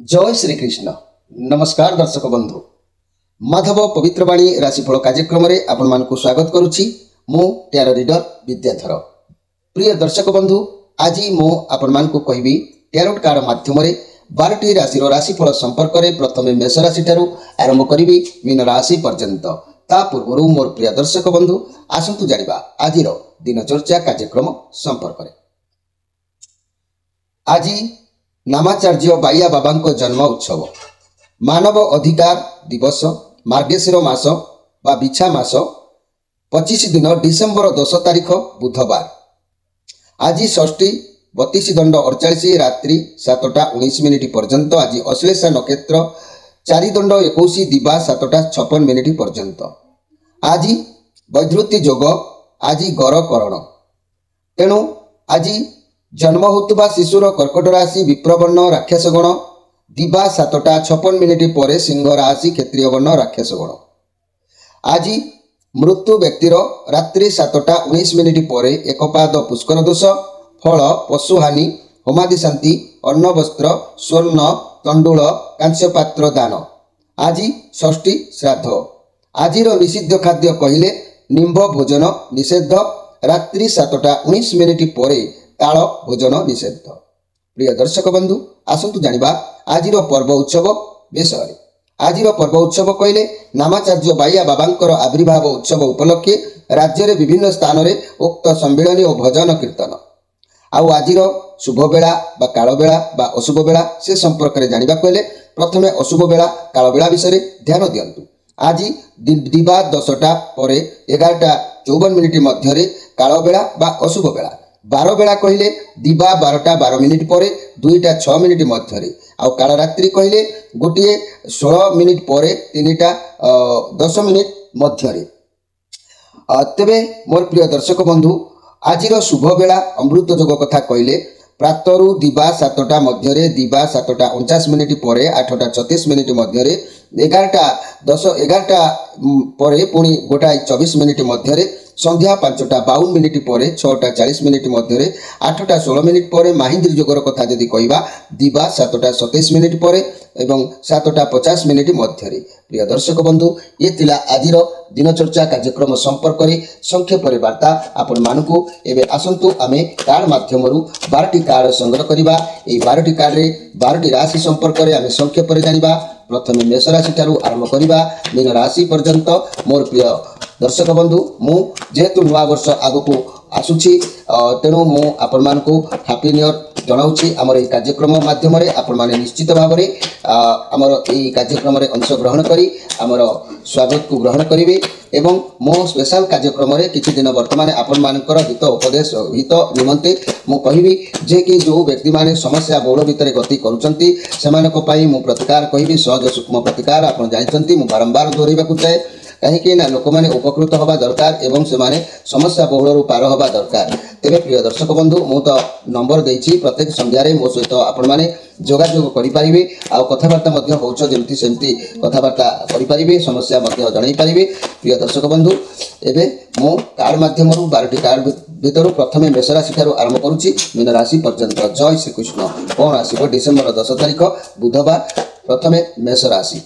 जय श्री कृष्ण। नमस्कार दर्शक बंधु, माधव पवित्रवाणी राशिफल कार्यक्रम में आपण मानकु स्वागत करुछि। मु ट्यारो रीडर विद्याधर। प्रिय दर्शक बंधु, आज मु आपण मानकु कहबी ट्यारोट कार्ड माध्यम रे 12टी राशि राशिफल संपर्क में प्रथमे मेष राशि ठारू आरंभ करी मीन राशि पर्यंत। ता पूर्व मोर प्रिय दर्शक बंधु आसंतु जानिबा आज दिनचर्चा कार्यक्रम संपर्क में। आज नामाचार्य बाइया बाबा जन्म उत्सव, मानव अधिकार दिवस, मार्गशीर मास बा बिछा मास 25 दिन डिसेम्बर 10 तारीख बुधवार। आज षष्ठी 32 दंड 48 रात्रि 7:19 पर्यंत। आज अश्लेषा नक्षत्र 4 दंड 21 दिवा 7:56 पर्यंत। आज वैधृति योग, आज गर करण। तेणु आज जन्म होता शिशुर कर्कट राशि विप्रवर्ण राक्षस गण दिवा 7:56 पर सिंह राशि क्षत्रिय वर्ण राक्षस गण। आज मृत्यु व्यक्तिर रात्रि 7:19 पर एकपाद पुष्कर दोष, फल पशुहानि, होमादि शांति, अन्न वस्त्र स्वर्ण तंडुल कांस्य पात्र दान। आज षष्ठी श्राद्ध। आज निषिद्ध खाद्य कहले निम्ब भोजन निषेध, रात्रि 7:19 पर ताल भोजन निषेध। प्रिय दर्शक बंधु आसंतु जानिबा आज पर्व उत्सव विषय। आज पर्व उत्सव कहले नामाचार्य बाइया बाबांकर आविर्भाव उत्सव उपलक्षे राज्य में विभिन्न स्थान में उक्त सम्मिलन और भजन कीर्तन। आउ आज शुभ बेला बा काल बेला बा अशुभ बेला से संपर्क में जानिबा कहले प्रथमे अशुभ बेला काल बेला विषय ध्यान दियंतु। आज दिवा 10टा पर 11:54 मध्य काल बेला बा अशुभ बेला। 12 बेला कहले दिवा 12:12 पर 2:06 मध्य। आउ काल रात्रि कहले 1:16 पर 3:10 मध्य। तेबे मोर प्रिय दर्शक बंधु आज शुभ बेला अमृत योग कथा कहले प्रातरु दिवा 7टा मध्य, दिवा 7:49 पर 8:36 मध्य, 11:10 पर पुणी 1:24 मध्य, संध्या 5:52 पर 6:40 मध्य, 8:16 पर महिंद्र जोगर कथा जदि कहवा दिवा 7:27 पर एवं 7:50 मध्य। प्रिय दर्शक बंधु ये तिला आज दिनचर्चा कार्यक्रम संपर्क में संक्षेप वार्ता आपण मानकु। एबे आसंतु आमे कार्ड माध्यम 12टी कार्ड संग्रह करवा। ये 12टी कार्ड रे 12टी राशि संपर्क में आमे संक्षेप जानिबा। प्रथमे मेष राशि ठारू आरंभ करवा मीन राशि पर्यंत। मोर प्रिय दर्शक बंधु मु जेहेतु नुआ वर्ष आगको आसुची तेणु मु आपण मानकु हैप्पी न्यू ईयर जनाउछि। आमर এই कार्यक्रम माध्यम रे आपण माने निश्चित भाव रे आमर এই कार्यक्रम रे अंश ग्रहण करी आमर स्वागत को ग्रहण करिवे एवं मो स्पेशल कार्यक्रम रे किछि दिन वर्तमान आपण मानकर हित उपदेश हित निमंते मु कहिबी जे कि जो व्यक्ति माने समस्या बहुल भितर गति करूचंती सेमानक पई मु प्रतिकार कहिबी सहज सूक्ष्म प्रतिकार। आपण जानिचंती मु बारंबार दोहराइबा चाहे कहीं ना लोक मैंने उपकृत हवा दरकार एवं से माने समस्या बहुल पार हवा दरकार। तेरे प्रिय दर्शक बंधु मु तो नंबर देछि प्रत्येक संध्यारे मो सहित आपण माने जोगाजोग करि परिबे आ कथाबार्ता मध्य होउछ जेमति सेमति कथाबार्ता करि परिबे समस्या मध्य जणाई परिबे। प्रिय दर्शक बंधु एबे मु कार्ड माध्यम 12टी कार्ड भितर प्रथमे मेष राशि ठारू आरंभ करूछि मीन राशि पर्यंत। जय श्री कृष्ण। कोन आसीबो डिसेंबर 10 तारिख बुधवार। प्रथमे मेष राशि।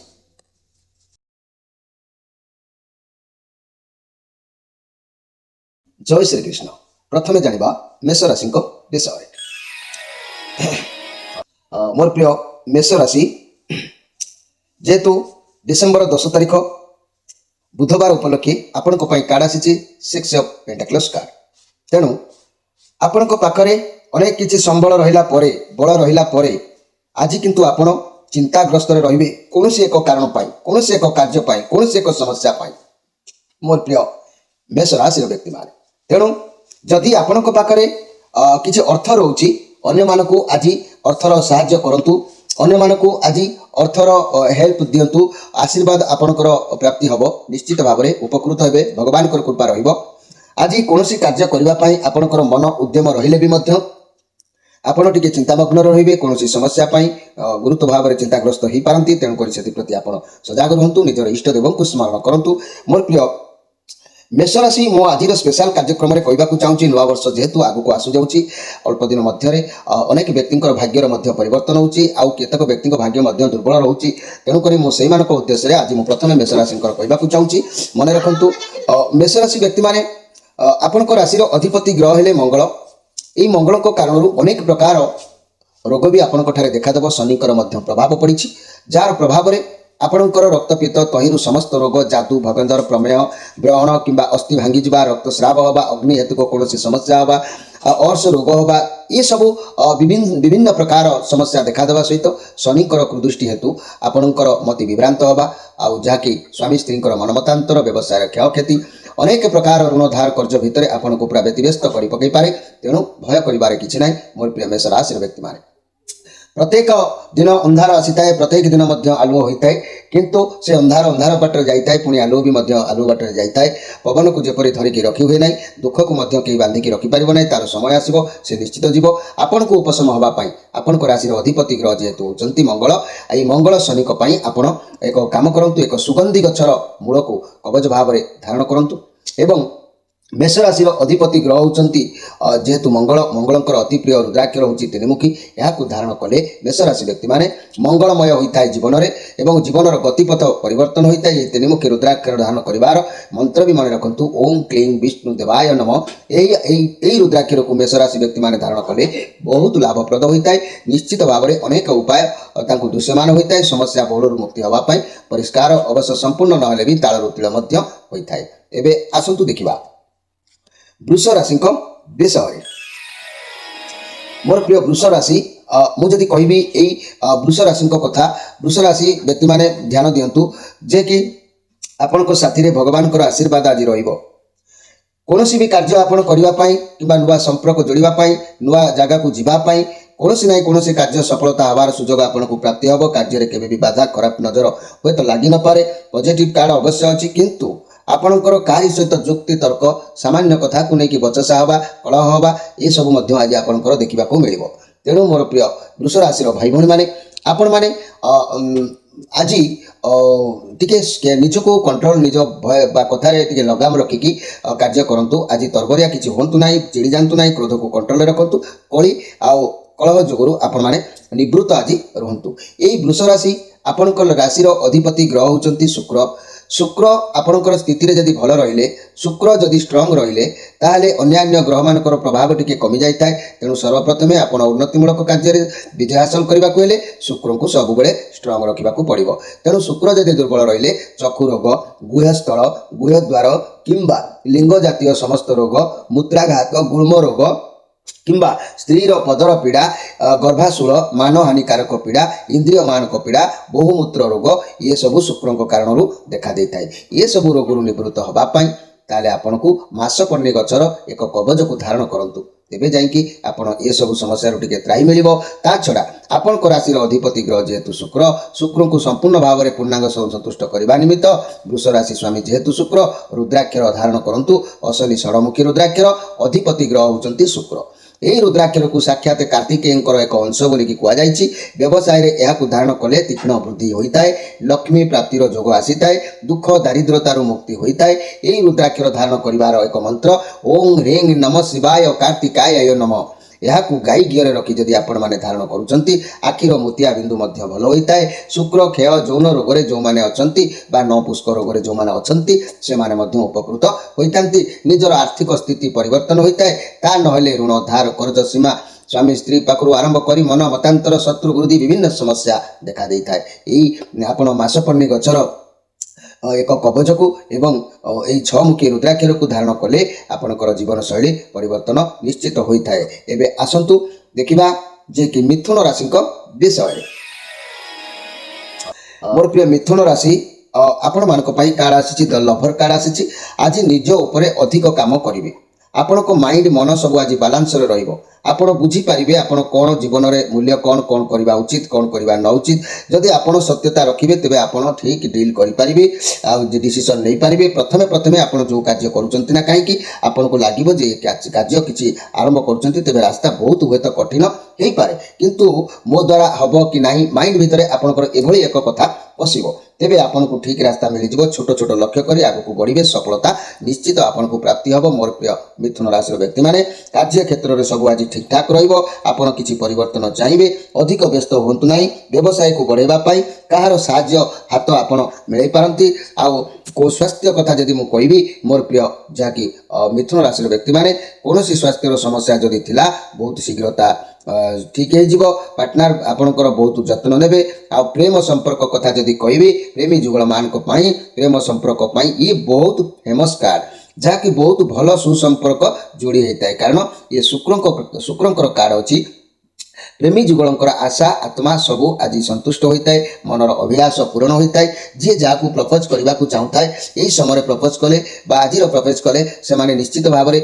जय श्री कृष्ण। प्रथमे जानिबा मेष राशि विषय। मोर प्रिय मेष राशि जेहेतु डिसेंबर 10 तारिख बुधवार उपलक्षे आपण कार्ड आसी 6 ऑफ पेंटाक्लस कार्ड। तेणु आपण पाखरे अनेक किछि संबल रहिला परे बल रहिला परे आज किंतु आपण चिंताग्रस्त रहिबे कोनोसी एक कारण पाई कोनोसी एक कार्य पाई कोनोसी एक समस्या पाई। मोर प्रिय मेष राशि व्यक्ति माने तेणु जदि आपण पाखरे किछि अर्थ रोची अन्य मानकु आज अर्थर साहाय्य करंतु, अन्य मानकु आज अर्थर हेल्प दियंतु। आशीर्वाद आपणकर प्राप्ति हबो निश्चित भाव में उपकृत हेबे भगवान कृपा रहिबो। आज कोनोसी कार्य करबा पई आपणकर मन उद्यम रहिले भी मध्य आपण टिके चिंतामग्न रहिबे कोनोसी समस्या पई गुरुत्व भाव में चिंताग्रस्त हो पारंती। तेणु करि सेति प्रति आपण सजाग रहंतु, निजर इष्ट देवंकु स्मरण करंतु। मोर प्रिय मेष राशि मो आज स्पेशल कार्यक्रम में कहवाक चाहूँगी नुआ वर्ष जेहेतु आगक आसु जाऊँगी अल्प दिन मध्य अनेक व्यक्ति भाग्यर परिवर्तन होती आउ केतक व्यक्ति भाग्य दुर्बल रोचे तेणुक मुझे उद्देश्य आज मुझे प्रथम मेष राशि कहवाक चाहूँगी मन रखु मेष राशि व्यक्ति मैंने आपण राशि अधिपति ग्रह हेले मंगल यही मंगल कारण अनेक प्रकार रोग भी आपण देखादेव शनि प्रभाव पड़ी जार प्रभाव में आपणकर रक्तपित्त तहिरु समस्त रोग जादू भगंदर प्रमेय ब्रहण किंबा अस्थि भांगी जा रक्तस्राव हवा अग्नि हेतुक कौन समस्या हवा अर्श रोग हवा ये सब विभिन्न प्रकार समस्या देखादेवा सहित शनिकर कुदृष्टि हेतु आपणकर मति विभ्रांत हवा आउ जहाँकि स्वामी स्त्री मनमतांतर व्यवसाय क्षयक्षति अनेक प्रकार ऋण धार कर्ज भितर आपन को पूरा व्यतिव्यस्त कर पकई पारे तेणु भय करिवार किछि नाही मोर प्रिय मेष राशि व्यक्ति माने प्रत्येक दिन अंधार आसी थाए प्रत्येक दिन आलुओ होता है किंतु से अंधार अंधार बाटर जाए पुणी आलुओ भी आलुओ बाटर जाए पवन को जपरी धरिकी रखी हुए ना दुख को कहीं बांधिकी रखिपार ना तार समय आसो से निश्चित जीव आपण को उपशम हाँपाई आपण राशि अधिपति ग्रह जेहेतु होती मंगल ये मंगल शनिक आपण एक काम करूँ एक सुगंधि गछर मूल को कवच भाव में धारण करूँ एवं मेष राशि अधिपति ग्रह होती जेहेतु मंगलंकर अति प्रिय रुद्राक्ष हूँ त्रिमुखी यहाँ धारण कले मेष राशि व्यक्ति माने मंगलमय होता है जीवन में एवं जीवन गतिपथ परिवर्तन होता है त्रिमुखी रुद्राक्ष धारण कर मंत्र भी मन रखु ओम क्लीं विष्णु देवाय नम यही रुद्राक्ष को मेष राशि व्यक्ति माने धारण कले बहुत लाभप्रद होता है निश्चित भाव में अनेक उपाय दृश्यमान होता है समस्या बहुल मुक्ति हाँपाई परिष्कार अवश्य संपूर्ण नहेले भी ताल रुतिल होता है एवं आसतु देखा वृष राशि विषय मोर प्रिय वृष राशि मुझे कहबी यही वृष राशि कथा वृष राशि व्यक्ति माने ध्यान दिंतु जे कि आपण साथी भगवान आशीर्वाद आज कौन भी कार्य आपण करने कि नुआ संपर्क जोड़ापी नुआ जगह को जीवाई कौन ना कौन कार्य सफलता हबार सुजोग आपन को प्राप्ति हम कार्य केवे भी बाधा खराब नजर हे तो लगी न पारे पॉजिटिव कार्ड अवश्य अच्छी किंतु आपणकर काहि सहित जुक्ति तर्क सामान्य कथा को लेकिन बचसा हवा कलह हवा ये सब आज आपणकर देखा मिल तेणु मोर प्रिय वृष राशि भाई भौणी मैंने आपण मैंने आज टे निज को कंट्रोल निज भय कथार लगाम रखिकी कार्य करूँ आज तरबरिया किसी हूँ ना चिड़ी जातु ना क्रोध को कंट्रोल रखु कली आउ कलह जोगुरु आपण मैंने निवृत्त आज रुहतु यही वृष राशि आपणकर राशि अधिपति ग्रह होती शुक्र शुक्र आपणकर स्थिति रे जदि भल रहिले शुक्र जदि स्ट्रंग रहिले ताहले अन्यान्य ग्रह मानकर प्रभाव टिके कमी जाय थाए तेणु सर्वप्रथमे आपण उन्नतिमूलक कार्य रे विजय हासिल करबा को हेले शुक्र को सब बेले स्ट्रंग रखिबा को पड़िबो तेणु शुक्र जदि दुर्बल रहिले चक्षु रोग गुहस्थल गुहद्वार किंबा लिंग जातीय समस्त रोग मूत्राघात गुल्म रोग किंबा स्त्रीर पदर पीड़ा गर्भाशूल मान हानिकारक पीड़ा इंद्रिय मानक पीड़ा बहुमूत्र रोग ये सब शुक्र कारण देखा देता है ये सब रोग निवृत्त हाँपाई ताले आपन को मासकर्णी गचर एक कवच को धारण करंतु तेबे जाइकी आपण ये सब समस्या टिके त्राही मिलिबो ता छड़ा आपण को राशि अधिपति ग्रह जेहेतु शुक्र को संपूर्ण भाव में पूर्णांग संतुष्ट करने निमित्त वृष राशि स्वामी जेहेतु शुक्र रुद्राक्ष धारण करंतु असली षडमुखी रुद्राक्ष अधिपति ग्रह होचंती शुक्र यही रुद्राक्ष को साक्षात कार्तिकेयंकर एक अंश बोलिकी कहुई व्यवसाय रे यह धारण कले तीक्ष्ण वृद्धि होता है लक्ष्मी प्राप्तिर जोग आसी थाए दुख दारिद्रतार मुक्ति होता है यही रुद्राक्ष धारण करिवार एक मंत्र ओम ह्रीं नमः शिवाय कार्तिकाय नमः यह गाई घीर रखी जदि आपण मैंने धारण करुँच आखिर मोतिया बिंदु भल होता है शुक्र क्षय जौन रोग में जो मैंने अच्छा नपुष्क रोग में जो मैंने अच्छा से उपकृत होता निजर आर्थिक स्थिति परिवर्तन होता है ता नहले ऋण धार कर्ज सीमा स्वामी स्त्री पाखु आरंभ कर मन मतांतर शत्रु वृद्धि विभिन्न समस्या देखा देता है यही आपण मासपर्णी गचर एक कवच को एवं यही छमुखी रुद्राक्ष को धारण कले आपणकर जीवन शैली परिवर्तन निश्चित होता है एवं आसतु देखा जे कि मिथुन राशि विषय मोर प्रिय मिथुन राशि आपण मान कार्ड आसी द लभर कार्ड आसी आज निज उपरे अधिक काम करेंगे आपण को माइंड मन सब आज बालांस रहिबो आपण बुझी पारिबे आपण कोन जीवन रे मूल्य कोन कोन करबा उचित कोन करबा न उचित जदि आपण सत्यता रखिबे तेबे आपण ठीक डील करि पारिबे आ डिसीजन नै पारिबे प्रथमे आपण जो कार्य करूचंती ना काहे कि आपण को लागिबो जे कार्य किछि आरंभ करूचंती तेबे रास्ता बहुत हुए तो कठिन हेई पारे किंतु मो द्वारा हबो कि नाही माइंड भितरे आपणकर एभली एक कथा ପଶିବ ତେବେ ଆପଣଙ୍କୁ ଠିକ୍ ରାସ୍ତା ମିଳିଯିବ। ଛୋଟ ଛୋଟ ଲକ୍ଷ୍ୟ କରି ଆଗକୁ ବଢ଼ିବେ, ସଫଳତା ନିଶ୍ଚିତ ଆପଣଙ୍କୁ ପ୍ରାପ୍ତି ହେବ। ମୋର ପ୍ରିୟ ମିଥୁନ ରାଶିର ବ୍ୟକ୍ତିମାନେ କାର୍ଯ୍ୟ କ୍ଷେତ୍ରରେ ସବୁ ଆଜି ଠିକ୍ଠାକ୍ ରହିବ। ଆପଣ କିଛି ପରିବର୍ତ୍ତନ ଚାହିଁବେ, ଅଧିକ ବ୍ୟସ୍ତ ହୁଅନ୍ତୁ ନାହିଁ। ବ୍ୟବସାୟକୁ ବଢ଼ାଇବା ପାଇଁ କାହାର ସାହାଯ୍ୟ ହାତ ଆପଣ ମିଳାଇ ପାରନ୍ତି। ଆଉ କେଉଁ ସ୍ୱାସ୍ଥ୍ୟ କଥା ଯଦି ମୁଁ କହିବି ମୋର ପ୍ରିୟ ଯାହାକି ମିଥୁନ ରାଶିର ବ୍ୟକ୍ତିମାନେ କୌଣସି ସ୍ୱାସ୍ଥ୍ୟର ସମସ୍ୟା ଯଦି ଥିଲା ବହୁତ ଶୀଘ୍ର ତା ଠିକ୍ ହେଇଯିବ। ପାର୍ଟନର ଆପଣଙ୍କର ବହୁତ ଯତ୍ନ ନେବେ। ଆଉ ପ୍ରେମ ସମ୍ପର୍କ କଥା ଯଦି କହିବି ପ୍ରେମୀ ଯୁଗଳମାନଙ୍କ ପାଇଁ ପ୍ରେମ ସମ୍ପର୍କ ପାଇଁ ଇଏ ବହୁତ ଫେମସ୍ କାର୍ଡ଼, ଯାହାକି ବହୁତ ଭଲ ସୁସମ୍ପର୍କ ଯୋଡ଼ି ହୋଇଥାଏ। କାରଣ ଇଏ ଶୁକ୍ରଙ୍କର କାର୍ଡ଼ ଅଛି। ପ୍ରେମୀ ଯୁଗଳଙ୍କର ଆଶା ଆତ୍ମା ସବୁ ଆଜି ସନ୍ତୁଷ୍ଟ ହୋଇଥାଏ। ମନର ଅଭିଳାଷ ପୂରଣ ହୋଇଥାଏ। ଯିଏ ଯାହାକୁ ପ୍ରପୋଜ କରିବାକୁ ଚାହୁଁଥାଏ ଏହି ସମୟରେ ପ୍ରପୋଜ କଲେ ବା ଆଜିର ପ୍ରପୋଜ କଲେ ସେମାନେ ନିଶ୍ଚିତ ଭାବରେ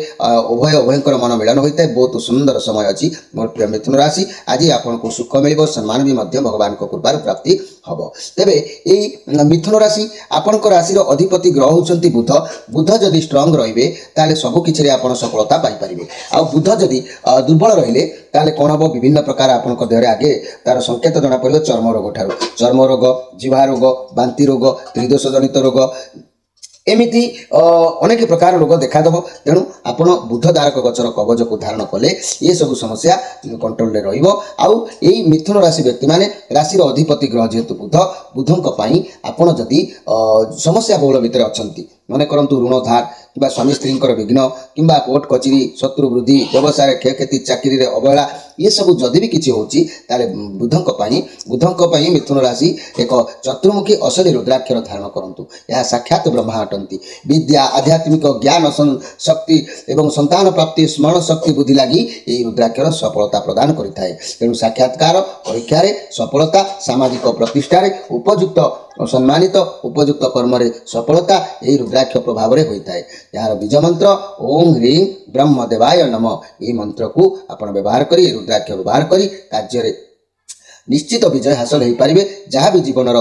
ଉଭୟଙ୍କର ମନ ମିଳନ ହୋଇଥାଏ। ବହୁତ ସୁନ୍ଦର ସମୟ ଅଛି ମୋର ପ୍ରିୟ ମିଥୁନ ରାଶି। ଆଜି ଆପଣଙ୍କୁ ସୁଖ ମିଳିବ, ସମ୍ମାନ ବି ମଧ୍ୟ ଭଗବାନଙ୍କ କୃପାରୁ ପ୍ରାପ୍ତି ହେବ। ତେବେ ଏହି ମିଥୁନ ରାଶି ଆପଣଙ୍କ ରାଶିର ଅଧିପତି ଗ୍ରହ ହେଉଛନ୍ତି ବୁଧ। ବୁଧ ଯଦି ଷ୍ଟ୍ରଙ୍ଗ ରହିବେ ତାହେଲେ ସବୁ କିଛିରେ ଆପଣ ସଫଳତା ପାଇପାରିବେ। ଆଉ ବୁଧ ଯଦି ଦୁର୍ବଳ ରହିଲେ ତାହେଲେ କ'ଣ ହେବ, ବିଭିନ୍ନ ପ୍ରକାର ଆପଣଙ୍କ ଦେହରେ ଆଗେ ତାର ସଂକେତ ଜଣାପଡ଼ିବ। ଚର୍ମ ରୋଗ ଠାରୁ ଚର୍ମ ରୋଗ, ଜିଭା ରୋଗ, ବାନ୍ତି ରୋଗ, ତ୍ରିଦୋଷ ଜନିତ ରୋଗ, ଏମିତି ଅନେକ ପ୍ରକାର ରୋଗ ଦେଖାଦେବ। ତେଣୁ ଆପଣ ବୁଧ ଦାରକ ଗଛର କବଚକୁ ଧାରଣ କଲେ ଏସବୁ ସମସ୍ୟା କଣ୍ଟ୍ରୋଲରେ ରହିବ। ଆଉ ଏଇ ମିଥୁନ ରାଶି ବ୍ୟକ୍ତିମାନେ ରାଶିର ଅଧିପତି ଗ୍ରହ ଯେହେତୁ ବୁଧଙ୍କ ପାଇଁ ଆପଣ ଯଦି ସମସ୍ୟା ବହୁଳ ଭିତରେ ଅଛନ୍ତି, ମନେ କରନ୍ତୁ ଋଣ ଧାର କିମ୍ବା ସ୍ୱାମୀ ସ୍ତ୍ରୀଙ୍କର ବିଘ୍ନ କିମ୍ବା କୋର୍ଟ କଚେରୀ ଶତ୍ରୁ ବୃଦ୍ଧି, ବ୍ୟବସାୟରେ କ୍ଷୟକ୍ଷତି, ଚାକିରିରେ ଅବହେଳା, ଏସବୁ ଯଦି ବି କିଛି ହେଉଛି ତାହେଲେ ବୁଧଙ୍କ ପାଇଁ ମିଥୁନ ରାଶି ଏକ ଚତୁର୍ମୁଖୀ ଅସଲି ରୁଦ୍ରାକ୍ଷର ଧାରଣ କରନ୍ତୁ। ଏହା ସାକ୍ଷାତ ବ୍ରହ୍ମା ଅଟନ୍ତି। ବିଦ୍ୟା, ଆଧ୍ୟାତ୍ମିକ ଜ୍ଞାନ ଶକ୍ତି ଏବଂ ସନ୍ତାନ ପ୍ରାପ୍ତି, ସ୍ମରଣ ଶକ୍ତି ବୃଦ୍ଧି ଲାଗି ଏହି ରୁଦ୍ରାକ୍ଷର ସଫଳତା ପ୍ରଦାନ କରିଥାଏ। ତେଣୁ ସାକ୍ଷାତକାର, ପରୀକ୍ଷାରେ ସଫଳତା, ସାମାଜିକ ପ୍ରତିଷ୍ଠାରେ ଉପଯୁକ୍ତ ସମ୍ମାନିତ, ଉପଯୁକ୍ତ କର୍ମରେ ସଫଳତା ଏହି ରୁଦ୍ରାକ୍ଷ ପ୍ରଭାବରେ ହୋଇଥାଏ। ଏହାର ବୀଜ ମନ୍ତ୍ର ଓಂ ହ୍ରିଂ ବ୍ରହ୍ମଦେବାୟ ନମଃ। ଏହି ମନ୍ତ୍ରକୁ ଆପଣ ବ୍ୟବହାର କରି, ରୁଦ୍ରାକ୍ଷ ବ୍ୟବହାର କରି କାର୍ଯ୍ୟରେ ନିଶ୍ଚିତ ବିଜୟ ହାସଲ ହୋଇପାରିବେ। ଯାହା ବି ଜୀବନର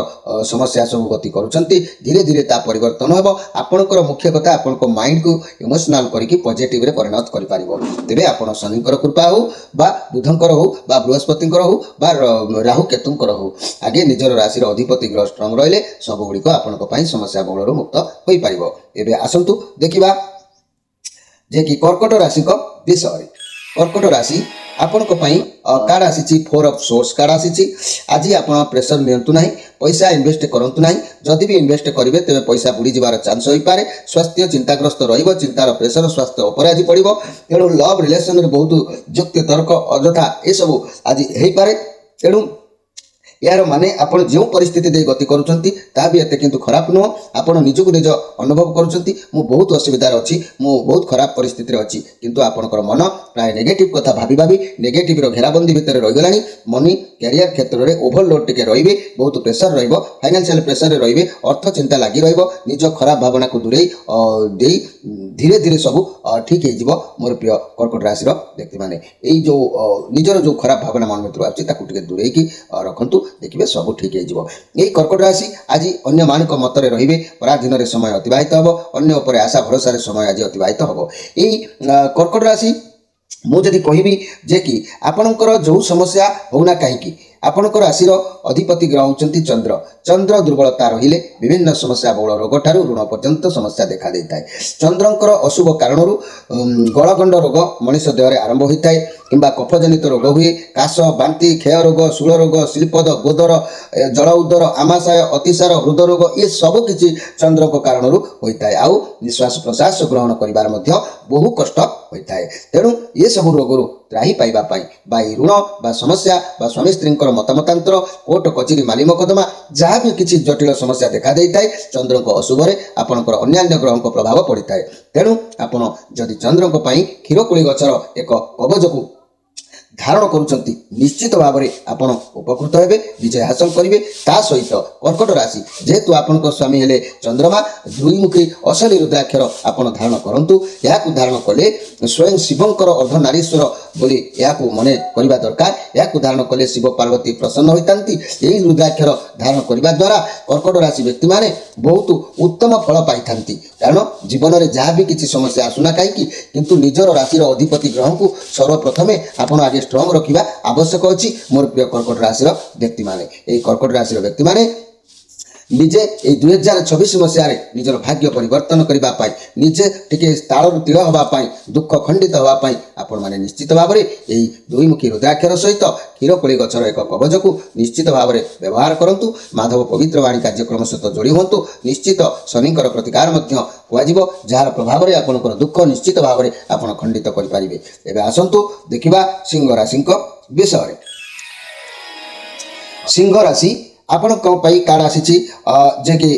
ସମସ୍ୟା ସବୁ ଗତି କରୁଛନ୍ତି ଧୀରେ ଧୀରେ ତା ପରିବର୍ତ୍ତନ ହେବ। ଆପଣଙ୍କର ମୁଖ୍ୟ କଥା ଆପଣଙ୍କ ମାଇଣ୍ଡକୁ ଇମୋସନାଲ କରିକି ପଜିଟିଭରେ ପରିଣତ କରିପାରିବ। ତେବେ ଆପଣ ଶନିଙ୍କର କୃପା ହେଉ ବା ବୁଧଙ୍କର ହେଉ ବା ବୃହସ୍ପତିଙ୍କର ହେଉ ବା ରାହୁ କେତୁଙ୍କର ହେଉ, ଆଗେ ନିଜର ରାଶିର ଅଧିପତି ଗ୍ରହ ଷ୍ଟ୍ରଙ୍ଗ ରହିଲେ ସବୁଗୁଡ଼ିକ ଆପଣଙ୍କ ପାଇଁ ସମସ୍ୟା ବହୁଳରୁ ମୁକ୍ତ ହୋଇପାରିବ। ଏବେ ଆସନ୍ତୁ ଦେଖିବା ଯେ କି କର୍କଟ ରାଶିଙ୍କ ବିଷୟରେ। କର୍କଟ ରାଶି ଆପଣଙ୍କ ପାଇଁ କାର୍ଡ଼ ଆସିଛି 4 ଅଫ୍ ସୋର୍ସ କାର୍ଡ଼ ଆସିଛି। ଆଜି ଆପଣ ପ୍ରେସର ନିଅନ୍ତୁ ନାହିଁ, ପଇସା ଇନଭେଷ୍ଟ କରନ୍ତୁ ନାହିଁ। ଯଦି ବି ଇନଭେଷ୍ଟ କରିବେ ତେବେ ପଇସା ବୁଡ଼ିଯିବାର ଚାନ୍ସ ହୋଇପାରେ। ସ୍ୱାସ୍ଥ୍ୟ ଚିନ୍ତାଗ୍ରସ୍ତ ରହିବ, ଚିନ୍ତାର ପ୍ରେସର ସ୍ୱାସ୍ଥ୍ୟ ଉପରେ ଆଜି ପଡ଼ିବ। ତେଣୁ ଲଭ୍ ରିଲେସନରେ ବହୁତ ଯୁକ୍ତି ତର୍କ ଅଯଥା ଏସବୁ ଆଜି ହେଇପାରେ। ତେଣୁ ଏହାର ମାନେ ଆପଣ ଯେଉଁ ପରିସ୍ଥିତି ଦେଇ ଗତି କରୁଛନ୍ତି ତାହା ବି ଏତେ କିନ୍ତୁ ଖରାପ ନୁହଁ। ଆପଣ ନିଜକୁ ନିଜ ଅନୁଭବ କରୁଛନ୍ତି ମୁଁ ବହୁତ ଅସୁବିଧାରେ ଅଛି, ମୁଁ ବହୁତ ଖରାପ ପରିସ୍ଥିତିରେ ଅଛି, କିନ୍ତୁ ଆପଣଙ୍କର ମନ ପ୍ରାୟ ନେଗେଟିଭ୍ କଥା ଭାବି ଭାବି ନେଗେଟିଭ୍ର ଘେରାବନ୍ଦୀ ଭିତରେ ରହିଗଲାଣି। ମନି କ୍ୟାରିୟର କ୍ଷେତ୍ରରେ ଓଭରଲୋଡ୍ ଟିକେ ରହିବେ, ବହୁତ ପ୍ରେସର ରହିବ, ଫାଇନାନ୍ସିଆଲ ପ୍ରେସରରେ ରହିବେ, ଅର୍ଥ ଚିନ୍ତା ଲାଗି ରହିବ। ନିଜ ଖରାପ ଭାବନାକୁ ଦୂରେଇ ଦେଇ ଧୀରେ ଧୀରେ ସବୁ ଠିକ୍ ହେଇଯିବ। ମୋର ପ୍ରିୟ କର୍କଟ ରାଶିର ବ୍ୟକ୍ତିମାନେ ଏଇ ଯେଉଁ ନିଜର ଯେଉଁ ଖରାପ ଭାବନା ମନ ଭିତରୁ ଆସୁଛି ତାକୁ ଟିକେ ଦୂରେଇକି ରଖନ୍ତୁ, ଦେଖିବେ ସବୁ ଠିକ୍ ହେଇଯିବ। ଏହି କର୍କଟ ରାଶି ଆଜି ଅନ୍ୟମାନଙ୍କ ମତରେ ରହିବେ, ପରାଧୀନରେ ସମୟ ଅତିବାହିତ ହେବ, ଅନ୍ୟ ଉପରେ ଆଶା ଭରସାରେ ସମୟ ଆଜି ଅତିବାହିତ ହେବ। ଏହି କର୍କଟ ରାଶି ମୁଁ ଯଦି କହିବି ଯେ କି ଆପଣଙ୍କର ଯେଉଁ ସମସ୍ୟା ହେଉନା କାହିଁକି ଆପଣଙ୍କ ରାଶିର ଅଧିପତି ଗ୍ରହ ହେଉଛନ୍ତି ଚନ୍ଦ୍ର। ଚନ୍ଦ୍ର ଦୁର୍ବଳତା ରହିଲେ ବିଭିନ୍ନ ସମସ୍ୟା ବହୁଳ ରୋଗ ଠାରୁ ଋଣ ପର୍ଯ୍ୟନ୍ତ ସମସ୍ୟା ଦେଖାଦେଇଥାଏ। ଚନ୍ଦ୍ରଙ୍କର ଅଶୁଭ କାରଣରୁ ଗଳଗଣ୍ଡ ରୋଗ ମଣିଷ ଦେହରେ ଆରମ୍ଭ ହୋଇଥାଏ କିମ୍ବା କଫଜନିତ ରୋଗ ହୁଏ। କାଶ, ବାନ୍ତି, କ୍ଷୟ ରୋଗ, ଶୂଳ ରୋଗ, ଶିଳ୍ପଦ, ଗୋଦର, ଜଳ ଉଦର, ଆମାଶୟ, ଅତିସାର, ହୃଦରୋଗ ଏ ସବୁ କିଛି ଚନ୍ଦ୍ରଙ୍କ କାରଣରୁ ହୋଇଥାଏ। ଆଉ ନିଶ୍ୱାସ ପ୍ରଶ୍ୱାସ ଗ୍ରହଣ କରିବାର ମଧ୍ୟ ବହୁ କଷ୍ଟ ହୋଇଥାଏ। ତେଣୁ ଏସବୁ ରୋଗରୁ ତ୍ରାହି ପାଇବା ପାଇଁ ବା ଏହି ଋଣ ବା ସମସ୍ୟା ବା ସ୍ୱାମୀ ସ୍ତ୍ରୀଙ୍କର ମତାମତାନ୍ତର, କୋର୍ଟ କଚେରୀ ମାଲି ମକଦ୍ଦମା ଯାହା ବି କିଛି ଜଟିଳ ସମସ୍ୟା ଦେଖାଦେଇଥାଏ ଚନ୍ଦ୍ରଙ୍କ ଅଶୁଭରେ ଆପଣଙ୍କର ଅନ୍ୟାନ୍ୟ ଗ୍ରହଙ୍କ ପ୍ରଭାବ ପଡ଼ିଥାଏ। ତେଣୁ ଆପଣ ଯଦି ଚନ୍ଦ୍ରଙ୍କ ପାଇଁ କ୍ଷୀରକୋଳି ଗଛର ଏକ କବଚକୁ ଧାରଣ କରୁଛନ୍ତି ନିଶ୍ଚିତ ଭାବରେ ଆପଣ ଉପକୃତ ହେବେ, ବିଜୟ ହାସଲ କରିବେ। ତା ସହିତ କର୍କଟ ରାଶି ଯେହେତୁ ଆପଣଙ୍କ ସ୍ୱାମୀ ହେଲେ ଚନ୍ଦ୍ରମା, ଦୁଇମୁଖୀ ଅସଲି ରୁଦ୍ରାକ୍ଷର ଆପଣ ଧାରଣ କରନ୍ତୁ। ଏହାକୁ ଧାରଣ କଲେ ସ୍ୱୟଂ ଶିବଙ୍କର ଅର୍ଦ୍ଧନାରୀଶ୍ୱର ବୋଲି ଏହାକୁ ମନେ କରିବା ଦରକାର। ଏହାକୁ ଧାରଣ କଲେ ଶିବ ପାର୍ବତୀ ପ୍ରସନ୍ନ ହୋଇଥାନ୍ତି। ଏହି ରୁଦ୍ରାକ୍ଷର ଧାରଣ କରିବା ଦ୍ୱାରା କର୍କଟ ରାଶି ବ୍ୟକ୍ତିମାନେ ବହୁତ ଉତ୍ତମ ଫଳ ପାଇଥାନ୍ତି। କାରଣ ଜୀବନରେ ଯାହା ବି କିଛି ସମସ୍ୟା ଆସୁନା କାହିଁକି କିନ୍ତୁ ନିଜର ରାଶିର ଅଧିପତି ଗ୍ରହଙ୍କୁ ସର୍ବପ୍ରଥମେ ଆପଣ ଆଗେ ଷ୍ଟ୍ରଙ୍ଗ ରଖିବା ଆବଶ୍ୟକ ଅଛି। ମୋର ପ୍ରିୟ କର୍କଟ ରାଶିର ବ୍ୟକ୍ତିମାନେ ଏହି କର୍କଟ ରାଶିର ବ୍ୟକ୍ତିମାନେ ନିଜେ ଏଇ 2024 ମସିହାରେ ନିଜର ଭାଗ୍ୟ ପରିବର୍ତ୍ତନ କରିବା ପାଇଁ ନିଜେ ଟିକେ ତାଳରୁ ତିଳ ହେବା ପାଇଁ ଦୁଃଖ ଖଣ୍ଡିତ ହେବା ପାଇଁ ଆପଣମାନେ ନିଶ୍ଚିତ ଭାବରେ ଏହି ଦୁଇମୁଖୀ ରୁଦ୍ରାକ୍ଷର ସହିତ କ୍ଷୀରକୋଳି ଗଛର ଏକ କବଚକୁ ନିଶ୍ଚିତ ଭାବରେ ବ୍ୟବହାର କରନ୍ତୁ। ମାଧବ ପବିତ୍ର ବାଣୀ କାର୍ଯ୍ୟକ୍ରମ ସହିତ ଯୋଡ଼ି ହୁଅନ୍ତୁ। ନିଶ୍ଚିତ ଶନିଙ୍କର ପ୍ରତିକାର ମଧ୍ୟ କୁହାଯିବ, ଯାହାର ପ୍ରଭାବରେ ଆପଣଙ୍କର ଦୁଃଖ ନିଶ୍ଚିତ ଭାବରେ ଆପଣ ଖଣ୍ଡିତ କରିପାରିବେ। ଏବେ ଆସନ୍ତୁ ଦେଖିବା ସିଂହ ରାଶିଙ୍କ ବିଷୟରେ। ସିଂହ ରାଶି ଆପଣଙ୍କ ପାଇଁ କାର୍ଡ ଆସିଛି ଯେ କି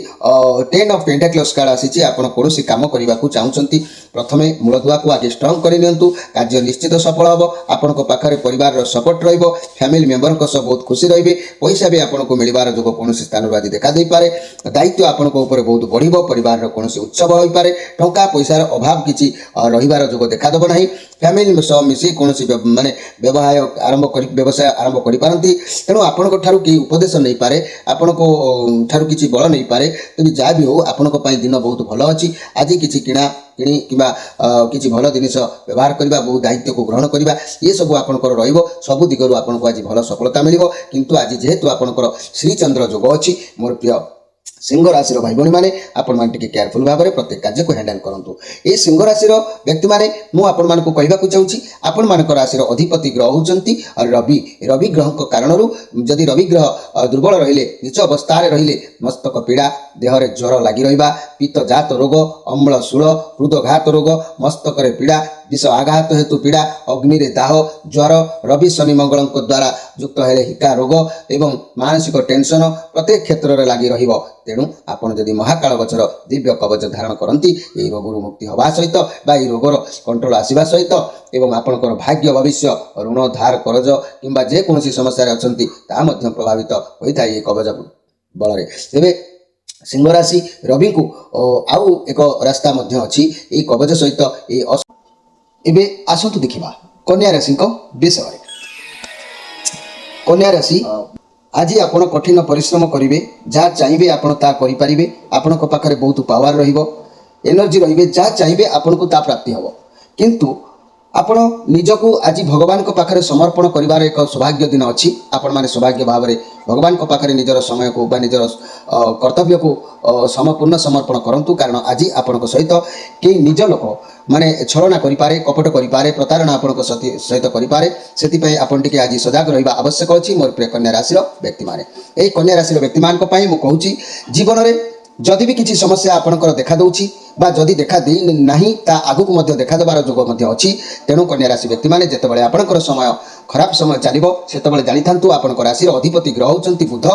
10 ଅଫ୍ ପେଣ୍ଟାକ୍ଲସ୍ କାର୍ଡ ଆସିଛି। ଆପଣ କୌଣସି କାମ କରିବାକୁ ଚାହୁଁଛନ୍ତି, ପ୍ରଥମେ ମୂଳଦୁଆକୁ ଆଗେ ଷ୍ଟ୍ରଙ୍ଗ କରିନିଅନ୍ତୁ। କାର୍ଯ୍ୟ ନିଶ୍ଚିତ ସଫଳ ହେବ। ଆପଣଙ୍କ ପାଖରେ ପରିବାରର ସପୋର୍ଟ ରହିବ। ଫ୍ୟାମିଲି ମେମ୍ବରଙ୍କ ସହ ବହୁତ ଖୁସି ରହିବେ। ପଇସା ବି ଆପଣଙ୍କୁ ମିଳିବାର ଯୋଗ କୌଣସି ସ୍ଥାନରୁ ଆଜି ଦେଖାଦେଇପାରେ। ଦାୟିତ୍ୱ ଆପଣଙ୍କ ଉପରେ ବହୁତ ବଢ଼ିବ। ପରିବାରର କୌଣସି ଉତ୍ସବ ହୋଇପାରେ। ଟଙ୍କା ପଇସାର ଅଭାବ କିଛି ରହିବାର ଯୋଗ ଦେଖାଦେବ ନାହିଁ। ଫ୍ୟାମିଲି ସହ ମିଶି କୌଣସି ବ୍ୟବସାୟ ଆରମ୍ଭ କରିପାରନ୍ତି। ତେଣୁ ଆପଣଙ୍କ ଠାରୁ କେହି ଉପଦେଶ ନେଇପାରେ, ଆପଣଙ୍କ ଠାରୁ କିଛି ବଳ ନେଇପାରେ। ତେଣୁ ଯାହା ବି ହେଉ ଆପଣଙ୍କ ପାଇଁ ଦିନ ବହୁତ ଭଲ ଅଛି। ଆଜି କିଛି କିଣି କିମ୍ବା କିଛି ଭଲ ଜିନିଷ ବ୍ୟବହାର କରିବା, ବହୁ ଦାୟିତ୍ୱକୁ ଗ୍ରହଣ କରିବା, ଏସବୁ ଆପଣଙ୍କର ରହିବ। ସବୁ ଦିଗରୁ ଆପଣଙ୍କୁ ଆଜି ଭଲ ସଫଳତା ମିଳିବ। କିନ୍ତୁ ଆଜି ଯେହେତୁ ଆପଣଙ୍କର ଶ୍ରୀଚନ୍ଦ୍ର ଯୋଗ ଅଛି, ମୋର ପ୍ରିୟ ସିଂହ ରାଶିର ଭାଇ ଭଉଣୀମାନେ ଆପଣମାନେ ଟିକେ କେୟାରଫୁଲ ଭାବରେ ପ୍ରତ୍ୟେକ କାର୍ଯ୍ୟକୁ ହ୍ୟାଣ୍ଡେଲ କରନ୍ତୁ। ଏହି ସିଂହ ରାଶିର ବ୍ୟକ୍ତିମାନେ ମୁଁ ଆପଣମାନଙ୍କୁ କହିବାକୁ ଚାହୁଁଛି, ଆପଣମାନଙ୍କ ରାଶିର ଅଧିପତି ଗ୍ରହ ହେଉଛନ୍ତି ରବି। ରବି ଗ୍ରହଙ୍କ କାରଣରୁ ଯଦି ରବି ଗ୍ରହ ଦୁର୍ବଳ ରହିଲେ, ନିଚ ଅବସ୍ଥାରେ ରହିଲେ ମସ୍ତକ ପୀଡ଼ା, ଦେହରେ ଜ୍ୱର ଲାଗି ରହିବା, ପିତ୍ତଜାତ ରୋଗ, ଅମ୍ଳ ଶୂଳ, ହୃଦଘାତ ରୋଗ, ମସ୍ତକରେ ପୀଡ଼ା, ବିଷ ଆଘାତ ହେତୁ ପୀଡ଼ା, ଅଗ୍ନିରେ ଦାହ, ଜ୍ୱର, ରବି ଶନି ମଙ୍ଗଳଙ୍କ ଦ୍ୱାରା ଯୁକ୍ତ ହେଲେ ହିକା ରୋଗ ଏବଂ ମାନସିକ ଟେନସନ ପ୍ରତ୍ୟେକ କ୍ଷେତ୍ରରେ ଲାଗି ରହିବ। ତେଣୁ ଆପଣ ଯଦି ମହାକାଳ ଗଛର ଦିବ୍ୟ କବଚ ଧାରଣ କରନ୍ତି, ଏହି ରୋଗରୁ ମୁକ୍ତି ହେବା ସହିତ ବା ଏହି ରୋଗର କଣ୍ଟ୍ରୋଲ ଆସିବା ସହିତ ଏବଂ ଆପଣଙ୍କର ଭାଗ୍ୟ ଭବିଷ୍ୟ ଋଣ ଧାର କରଜ କିମ୍ବା ଯେକୌଣସି ସମସ୍ୟାରେ ଅଛନ୍ତି ତାହା ମଧ୍ୟ ପ୍ରଭାବିତ ହୋଇଥାଏ ଏହି କବଚ ବଳରେ। ତେବେ ସିଂହ ରାଶି ରବିଙ୍କୁ ଆଉ ଏକ ରାସ୍ତା ମଧ୍ୟ ଅଛି ଏହି କବଚ ସହିତ। ଏବେ ଆସନ୍ତୁ ଦେଖିବା କନ୍ୟା ରାଶିଙ୍କ ବିଷୟରେ। କନ୍ୟା ରାଶି ଆଜି ଆପଣ କଠିନ ପରିଶ୍ରମ କରିବେ, ଯାହା ଚାହିଁବେ ଆପଣ ତାହା କରିପାରିବେ। ଆପଣଙ୍କ ପାଖରେ ବହୁତ ପାୱାର ରହିବ, ଏନର୍ଜି ରହିବେ, ଯାହା ଚାହିଁବେ ଆପଣଙ୍କୁ ତାହା ପ୍ରାପ୍ତି ହେବ। କିନ୍ତୁ ଆପଣ ନିଜକୁ ଆଜି ଭଗବାନଙ୍କ ପାଖରେ ସମର୍ପଣ କରିବାର ଏକ ସୌଭାଗ୍ୟ ଦିନ ଅଛି। ଆପଣମାନେ ସୌଭାଗ୍ୟ ଭାବରେ ଭଗବାନଙ୍କ ପାଖରେ ନିଜର ସମୟକୁ ବା ନିଜର କର୍ତ୍ତବ୍ୟକୁ ସମ୍ପୂର୍ଣ୍ଣ ସମର୍ପଣ କରନ୍ତୁ। କାରଣ ଆଜି ଆପଣଙ୍କ ସହିତ କେହି ନିଜ ଲୋକ ମାନେ ଛଳନା କରିପାରେ, କପଟ କରିପାରେ, ପ୍ରତାରଣା ଆପଣଙ୍କ ସହିତ କରିପାରେ। ସେଥିପାଇଁ ଆପଣ ଟିକେ ଆଜି ସଜାଗ ରହିବା ଆବଶ୍ୟକ ଅଛି ମୋର ପ୍ରିୟ କନ୍ୟା ରାଶିର ବ୍ୟକ୍ତିମାନେ। ଏହି କନ୍ୟା ରାଶିର ବ୍ୟକ୍ତିମାନଙ୍କ ପାଇଁ ମୁଁ କହୁଛି, ଜୀବନରେ ଯଦି ବି କିଛି ସମସ୍ୟା ଆପଣଙ୍କର ଦେଖାଦେଉଛି ବା ଯଦି ଦେଖା ଦେଇ ନାହିଁ ତା ଆଗକୁ ମଧ୍ୟ ଦେଖାଦେବାର ଯୋଗ ମଧ୍ୟ ଅଛି। ତେଣୁ କନ୍ୟା ରାଶି ବ୍ୟକ୍ତିମାନେ ଯେତେବେଳେ ଆପଣଙ୍କର ସମୟ ଖରାପ ସମୟ ଚାଲିବ, ସେତେବେଳେ ଜାଣିଥାନ୍ତୁ ଆପଣଙ୍କ ରାଶିର ଅଧିପତି ଗ୍ରହ ହେଉଛନ୍ତି ବୁଧ।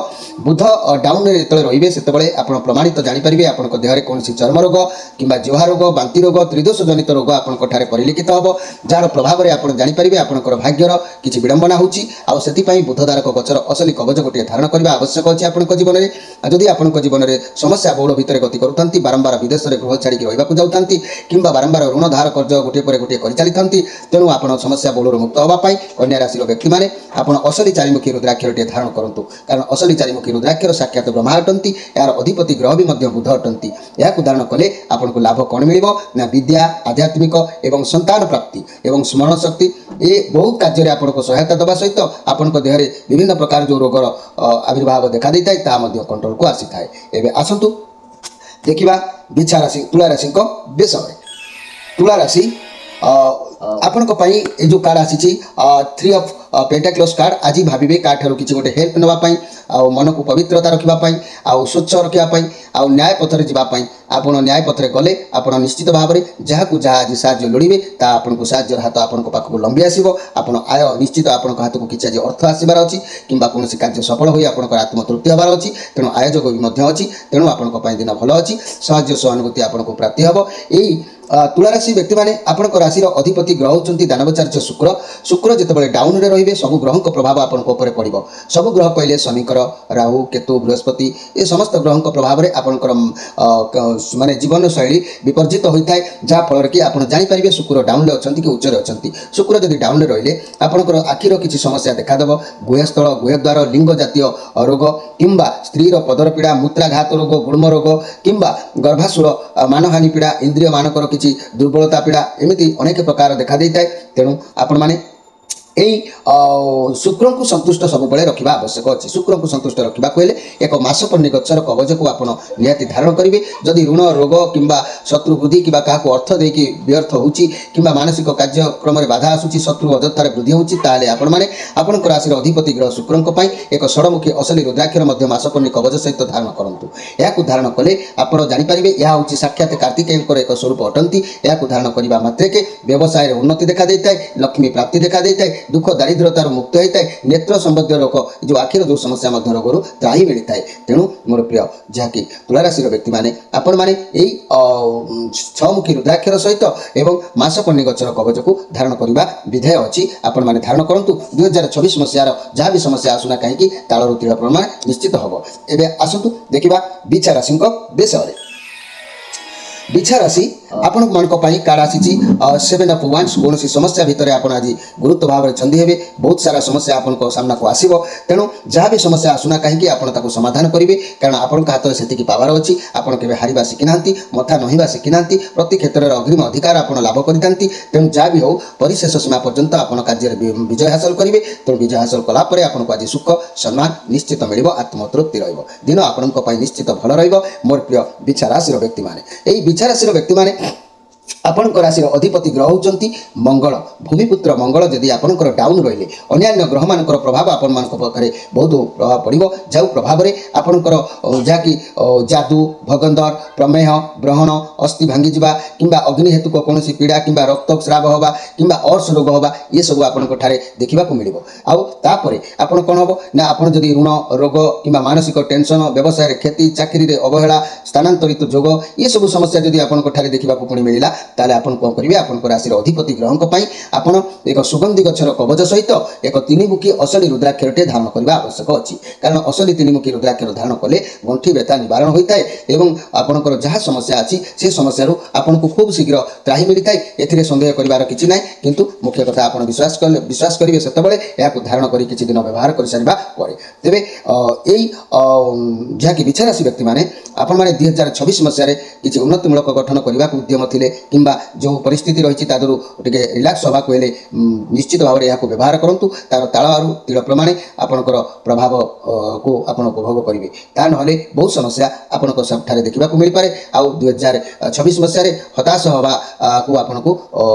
ବୁଧ ଡାଉନରେ ଯେତେବେଳେ ରହିବେ ସେତେବେଳେ ଆପଣ ପ୍ରମାଣିତ ଜାଣିପାରିବେ ଆପଣଙ୍କ ଦେହରେ କୌଣସି ଚର୍ମ ରୋଗ କିମ୍ବା ଜିହ୍ୱା ରୋଗ, ବାନ୍ତି ରୋଗ, ତ୍ରିଦୋଷ ଜନିତ ରୋଗ ଆପଣଙ୍କ ଠାରେ ପରିଲିଖିତ ହେବ, ଯାହାର ପ୍ରଭାବରେ ଆପଣ ଜାଣିପାରିବେ ଆପଣଙ୍କର ଭାଗ୍ୟର କିଛି ବିଡ଼ମ୍ବନା ହେଉଛି। ଆଉ ସେଥିପାଇଁ ବୁଧଦାରକ ଗଛର ଅସଲି କବଚ ଗୋଟିଏ ଧାରଣ କରିବା ଆବଶ୍ୟକ ଅଛି ଆପଣଙ୍କ ଜୀବନରେ। ଯଦି ଆପଣଙ୍କ ଜୀବନରେ ସମସ୍ୟା ବହୁଳ ଭିତରେ ଗତି କରୁଥାନ୍ତି, ବାରମ୍ବାର ବିଦେଶରେ ଗୃହ ଛାଡ଼ିକି ରହିବାକୁ ଯାଉଥାନ୍ତି କିମ୍ବା ବାରମ୍ବାର ଋଣ ଧାର କର୍ଜ ଗୋଟିଏ ପରେ ଗୋଟିଏ କରିଚାଲିଥାନ୍ତି, ତେଣୁ ଆପଣ ସମସ୍ୟା ବହୁଳରୁ ମୁକ୍ତ ହେବା ପାଇଁ କନ୍ୟା ରାଶିର ବ୍ୟକ୍ତିମାନେ ଆପଣ ଅସଲି ଚାରିମୁଖୀ ରୁଦ୍ରାକ୍ଷରଟିଏ ଧାରଣ କରନ୍ତୁ। କାରଣ ଅସଲି ଚାରିମୁଖୀ ରୁଦ୍ରାକ୍ଷର ସାକ୍ଷାତ ବ୍ରହ୍ମା ଅଟନ୍ତି, ଏହାର ଅଧିପତି ଗ୍ରହ ବି ମଧ୍ୟ ବୁଧ ଅଟନ୍ତି। ଏହାକୁ ଧାରଣ କଲେ ଆପଣଙ୍କୁ ଲାଭ କ'ଣ ମିଳିବ ନା ବିଦ୍ୟା, ଆଧ୍ୟାତ୍ମିକ ଏବଂ ସନ୍ତାନ ପ୍ରାପ୍ତି ଏବଂ ସ୍ମରଣ ଶକ୍ତି, ଏ ବହୁତ କାର୍ଯ୍ୟରେ ଆପଣଙ୍କୁ ସହାୟତା ଦେବା ସହିତ ଆପଣଙ୍କ ଦେହରେ ବିଭିନ୍ନ ପ୍ରକାର ଯେଉଁ ରୋଗର ଆବିର୍ଭାବ ଦେଖାଦେଇଥାଏ ତାହା ମଧ୍ୟ କଣ୍ଟ୍ରୋଲକୁ ଆସିଥାଏ। ଏବେ ଆସନ୍ତୁ ଦେଖିବା ବିଛା ରାଶି ତୁଳା ରାଶିଙ୍କ ବିଷୟରେ। ତୁଳା ରାଶି ଆପଣଙ୍କ ପାଇଁ ଏ ଯେଉଁ କାର୍ଡ ଆସିଛି 3 ଅଫ୍ ପେଣ୍ଟାକ୍ଲସ୍ କାର୍ଡ, ଆଜି ଭାବିବେ କାହାଠାରୁ କିଛି ଗୋଟେ ହେଲ୍ପ ନେବା ପାଇଁ, ଆଉ ମନକୁ ପବିତ୍ରତା ରଖିବା ପାଇଁ, ଆଉ ସ୍ୱଚ୍ଛ ରଖିବା ପାଇଁ, ଆଉ ନ୍ୟାୟ ପଥରେ ଯିବା ପାଇଁ। ଆପଣ ନ୍ୟାୟ ପଥରେ ଗଲେ ଆପଣ ନିଶ୍ଚିତ ଭାବରେ ଯାହାକୁ ଯାହା ଆଜି ସାହାଯ୍ୟ ଲୋଡ଼ିବେ ତାହା ଆପଣଙ୍କୁ ସାହାଯ୍ୟର ହାତ ଆପଣଙ୍କ ପାଖକୁ ଲମ୍ବି ଆସିବ। ଆପଣ ଆୟ ନିଶ୍ଚିତ ଆପଣଙ୍କ ହାତକୁ କିଛି ଆଜି ଅର୍ଥ ଆସିବାର ଅଛି କିମ୍ବା କୌଣସି କାର୍ଯ୍ୟ ସଫଳ ହୋଇ ଆପଣଙ୍କର ଆତ୍ମତୃପ୍ତି ହେବାର ଅଛି। ତେଣୁ ଆୟୋଜକ ବି ମଧ୍ୟ ଅଛି। ତେଣୁ ଆପଣଙ୍କ ପାଇଁ ଦିନ ଭଲ ଅଛି, ସାହାଯ୍ୟ ସହାନୁଭୂତି ଆପଣଙ୍କୁ ପ୍ରାପ୍ତି ହେବ। ଏହି ତୁଳାରାଶି ବ୍ୟକ୍ତିମାନେ ଆପଣଙ୍କ ରାଶିର ଅଧିପତି ଗ୍ରହ ହେଉଛନ୍ତି ଦାନବଚାର୍ଯ୍ୟ ଶୁକ୍ର। ଶୁକ୍ର ଯେତେବେଳେ ଡାଉନରେ ରହିବେ ସବୁ ଗ୍ରହଙ୍କ ପ୍ରଭାବ ଆପଣଙ୍କ ଉପରେ ପଡ଼ିବ। ସବୁ ଗ୍ରହ କହିଲେ ଶନିଙ୍କର, ରାହୁ, କେତୁ, ବୃହସ୍ପତି ଏ ସମସ୍ତ ଗ୍ରହଙ୍କ ପ୍ରଭାବରେ ଆପଣଙ୍କର ମାନେ ଜୀବନଶୈଳୀ ବିପର୍ଯ୍ୟିତ ହୋଇଥାଏ, ଯାହାଫଳରେ କି ଆପଣ ଜାଣିପାରିବେ ଶୁକ୍ର ଡାଉନରେ ଅଛନ୍ତି କି ଉଚ୍ଚରେ ଅଛନ୍ତି। ଶୁକ୍ର ଯଦି ଡାଉନରେ ରହିଲେ ଆପଣଙ୍କର ଆଖିର କିଛି ସମସ୍ୟା ଦେଖାଦେବ, ଗୁହ୍ୟସ୍ଥଳ, ଗୁହ୍ୟଦ୍ୱାର, ଲିଙ୍ଗ ଜାତୀୟ ରୋଗ କିମ୍ବା ସ୍ତ୍ରୀର ପଦର ପୀଡ଼ା, ମୂତ୍ରାଘାତ ରୋଗ, ଗୁଳ୍ମ ରୋଗ କିମ୍ବା ଗର୍ଭାଶୂଳ ମାନହାନି ପୀଡ଼ା, ଇନ୍ଦ୍ରିୟ ମାନଙ୍କର କିଛି ଦୁର୍ବଳତା ପୀଡ଼ା, ଏମିତି ଅନେକ ପ୍ରକାର ଦେଖାଦେଇଥାଏ। ତେଣୁ ଆପଣମାନେ এই ଶୁକ୍ରଙ୍କୁ ସନ୍ତୁଷ୍ଟ ସବୁବେଳେ ରଖିବା ଆବଶ୍ୟକ ଅଛି। ଶୁକ୍ରଙ୍କୁ ସନ୍ତୁଷ୍ଟ ରଖିବାକୁ ହେଲେ ଏକ ମାସକର୍ଣ୍ଣି ଗଛର କବଚକୁ ଆପଣ ନିହାତି ଧାରଣ କରିବେ। ଯଦି ଋଣ ରୋଗ କିମ୍ବା ଶତ୍ରୁ ବୃଦ୍ଧି କିମ୍ବା କାହାକୁ ଅର୍ଥ ଦେଇକି ବ୍ୟର୍ଥ ହେଉଛି କିମ୍ବା ମାନସିକ କାର୍ଯ୍ୟକ୍ରମରେ ବାଧା ଆସୁଛି, ଶତ୍ରୁ ଅଯଥାରେ ବୃଦ୍ଧି ହେଉଛି, ତାହେଲେ ଆପଣମାନେ ଆପଣଙ୍କ ରାଶିର ଅଧିପତି ଗ୍ରହ ଶୁକ୍ରଙ୍କ ପାଇଁ ଏକ ଷଡ଼ମୁଖୀ ଅସଲି ରୁଦ୍ରାକ୍ଷର ମଧ୍ୟ ମାସକର୍ଣ୍ଣି କବଚ ସହିତ ଧାରଣ କରନ୍ତୁ। ଏହାକୁ ଧାରଣ କଲେ ଆପଣ ଜାଣିପାରିବେ ଏହା ହେଉଛି ସାକ୍ଷାତ କାର୍ତ୍ତିକେୟଙ୍କର ଏକ ସ୍ୱରୂପ ଅଟନ୍ତି। ଏହାକୁ ଧାରଣ କରିବା ମାତ୍ରକେ ବ୍ୟବସାୟରେ ଉନ୍ନତି ଦେଖାଦେଇଥାଏ, ଲକ୍ଷ୍ମୀ ପ୍ରାପ୍ତି ଦେଖାଦେଇଥାଏ, ଦୁଃଖ ଦାରିଦ୍ରତାରୁ ମୁକ୍ତ ହୋଇଥାଏ, ନେତ୍ର ସମ୍ବନ୍ଧୀୟ ରୋଗ ଯେଉଁ ଆଖିର ଯେଉଁ ସମସ୍ୟା ମଧ୍ୟ ରୋଗରୁ ତ୍ରାହି ମିଳିଥାଏ। ତେଣୁ ମୋର ପ୍ରିୟ ଯାହାକି ତୁଳାରାଶିର ବ୍ୟକ୍ତିମାନେ ଆପଣମାନେ ଏହି ଛଅମୁଖୀ ରୁଦ୍ରାକ୍ଷର ସହିତ ଏବଂ ମାସକର୍ଣ୍ଣି ଗଛର କବଚକୁ ଧାରଣ କରିବା ବିଧେୟ ଅଛି। ଆପଣମାନେ ଧାରଣ କରନ୍ତୁ। 2024 ମସିହାର ଯାହା ବି ସମସ୍ୟା ଆସୁନା କାହିଁକି ତାଳରୁ ତିଳ ପ୍ରମାଣ ନିଶ୍ଚିତ ହେବ। ଏବେ ଆସନ୍ତୁ ଦେଖିବା ବିଛା ରାଶିଙ୍କ ବିଷୟରେ। ବିଛା ରାଶି ଆପଣମାନଙ୍କ ପାଇଁ କାର୍ଡ ଆସିଛି 7 ଅଫ୍ ୱାଣ୍ଡସ୍। କୌଣସି ସମସ୍ୟା ଭିତରେ ଆପଣ ଆଜି ଗୁରୁତ୍ୱ ଭାବରେ ଛନ୍ଦି ହେବେ। ବହୁତ ସାରା ସମସ୍ୟା ଆପଣଙ୍କ ସାମ୍ନାକୁ ଆସିବ। ତେଣୁ ଯାହା ବି ସମସ୍ୟା ଆସୁନା କାହିଁକି ଆପଣ ତାକୁ ସମାଧାନ କରିବେ, କାରଣ ଆପଣଙ୍କ ହାତରେ ସେତିକି ପାୱାର ଅଛି। ଆପଣ କେବେ ହାରିବା ଶିଖିନାହାନ୍ତି, ମଥା ନହିବା ଶିଖିନାହାନ୍ତି, ପ୍ରତି କ୍ଷେତ୍ରରେ ଅଗ୍ରିମ ଅଧିକାର ଆପଣ ଲାଭ କରିଥାନ୍ତି। ତେଣୁ ଯାହା ବି ହେଉ ପରିଶେଷ ସୀମା ପର୍ଯ୍ୟନ୍ତ ଆପଣ କାର୍ଯ୍ୟରେ ବିଜୟ ହାସଲ କରିବେ। ତେଣୁ ବିଜୟ ହାସଲ କଲା ପରେ ଆପଣଙ୍କୁ ଆଜି ସୁଖ ସମ୍ମାନ ନିଶ୍ଚିତ ମିଳିବ, ଆତ୍ମତୃପ୍ତି ରହିବ। ଦିନ ଆପଣଙ୍କ ପାଇଁ ନିଶ୍ଚିତ ଭଲ ରହିବ। ମୋର ପ୍ରିୟ ବିଛା ରାଶିର ବ୍ୟକ୍ତିମାନେ, ଏହି ବିଛା ରାଶିର ବ୍ୟକ୍ତିମାନେ ଆପଣଙ୍କ ରାଶିର ଅଧିପତି ଗ୍ରହ ହେଉଛନ୍ତି ମଙ୍ଗଳ। ଭୂମିପୁତ୍ର ମଙ୍ଗଳ ଯଦି ଆପଣଙ୍କର ଡାଉନ୍ ରହିଲେ ଅନ୍ୟାନ୍ୟ ଗ୍ରହମାନଙ୍କର ପ୍ରଭାବ ଆପଣମାନଙ୍କ ପାଖରେ ବହୁତ ପ୍ରଭାବ ପଡ଼ିବ, ଯେଉଁ ପ୍ରଭାବରେ ଆପଣଙ୍କର ଯାହାକି ଯାଦୁ ଭଗନ୍ଦର ପ୍ରମେହ ଗ୍ରହଣ ଅସ୍ଥି ଭାଙ୍ଗିଯିବା କିମ୍ବା ଅଗ୍ନି ହେତୁକ କୌଣସି ପୀଡ଼ା କିମ୍ବା ରକ୍ତସ୍ରାବ ହେବା କିମ୍ବା ଅର୍ଶ ରୋଗ ହେବା ଏସବୁ ଆପଣଙ୍କଠାରେ ଦେଖିବାକୁ ମିଳିବ। ଆଉ ତାପରେ ଆପଣ କ'ଣ ହେବ ନା ଆପଣ ଯଦି ଋଣ ରୋଗ କିମ୍ବା ମାନସିକ ଟେନସନ୍, ବ୍ୟବସାୟରେ କ୍ଷତି, ଚାକିରିରେ ଅବହେଳା, ସ୍ଥାନାନ୍ତରିତ ଯୋଗ ଏସବୁ ସମସ୍ୟା ଯଦି ଆପଣଙ୍କଠାରେ ଦେଖିବାକୁ ପୁଣି ମିଳିଲା, ତାହେଲେ ଆପଣ କ'ଣ କରିବେ, ଆପଣଙ୍କ ରାଶିର ଅଧିପତି ଗ୍ରହଙ୍କ ପାଇଁ ଆପଣ ଏକ ସୁଗନ୍ଧି ଗଛର କବଚ ସହିତ ଏକ ତିନିମୁଖୀ ଅସଲି ରୁଦ୍ରାକ୍ଷରଟିଏ ଧାରଣ କରିବା ଆବଶ୍ୟକ ଅଛି। କାରଣ ଅସଲି ତିନିମୁଖୀ ରୁଦ୍ରାକ୍ଷର ଧାରଣ କଲେ ଗଣ୍ଠି ବ୍ୟଥା ନିବାରଣ ହୋଇଥାଏ ଏବଂ ଆପଣଙ୍କର ଯାହା ସମସ୍ୟା ଅଛି ସେ ସମସ୍ୟାରୁ ଆପଣଙ୍କୁ ଖୁବ୍ ଶୀଘ୍ର ତ୍ରାହି ମିଳିଥାଏ। ଏଥିରେ ସନ୍ଦେହ କରିବାର କିଛି ନାହିଁ। କିନ୍ତୁ ମୁଖ୍ୟ କଥା ଆପଣ ବିଶ୍ୱାସ କରିବେ ସେତେବେଳେ ଏହାକୁ ଧାରଣ କରି କିଛି ଦିନ ବ୍ୟବହାର କରିସାରିବା ପରେ। ତେବେ ଏଇ ଯାହାକି ବିଛା ରାଶି ବ୍ୟକ୍ତିମାନେ ଆପଣମାନେ 2026 ମସିହାରେ କିଛି ଉନ୍ନତିମୂଳକ ଗଠନ କରିବାକୁ ଉଦ୍ୟମ ଥିଲେ କିମ୍ବା ଯେଉଁ ପରିସ୍ଥିତି ରହିଛି ତା ଦେହରୁ ଟିକେ ରିଲାକ୍ସ ହେବାକୁ ହେଲେ ନିଶ୍ଚିତ ଭାବରେ ଏହାକୁ ବ୍ୟବହାର କରନ୍ତୁ। ତା'ର ତାଳରୁ ତିଳ ପ୍ରମାଣେ ଆପଣଙ୍କର ପ୍ରଭାବକୁ ଆପଣ ଉପଭୋଗ କରିବେ। ତା ନହେଲେ ବହୁତ ସମସ୍ୟା ଆପଣଙ୍କ ସବୁଠାରେ ଦେଖିବାକୁ ମିଳିପାରେ। ଆଉ 2026 ମସିହାରେ ହତାଶ ହେବାକୁ ଆପଣଙ୍କୁ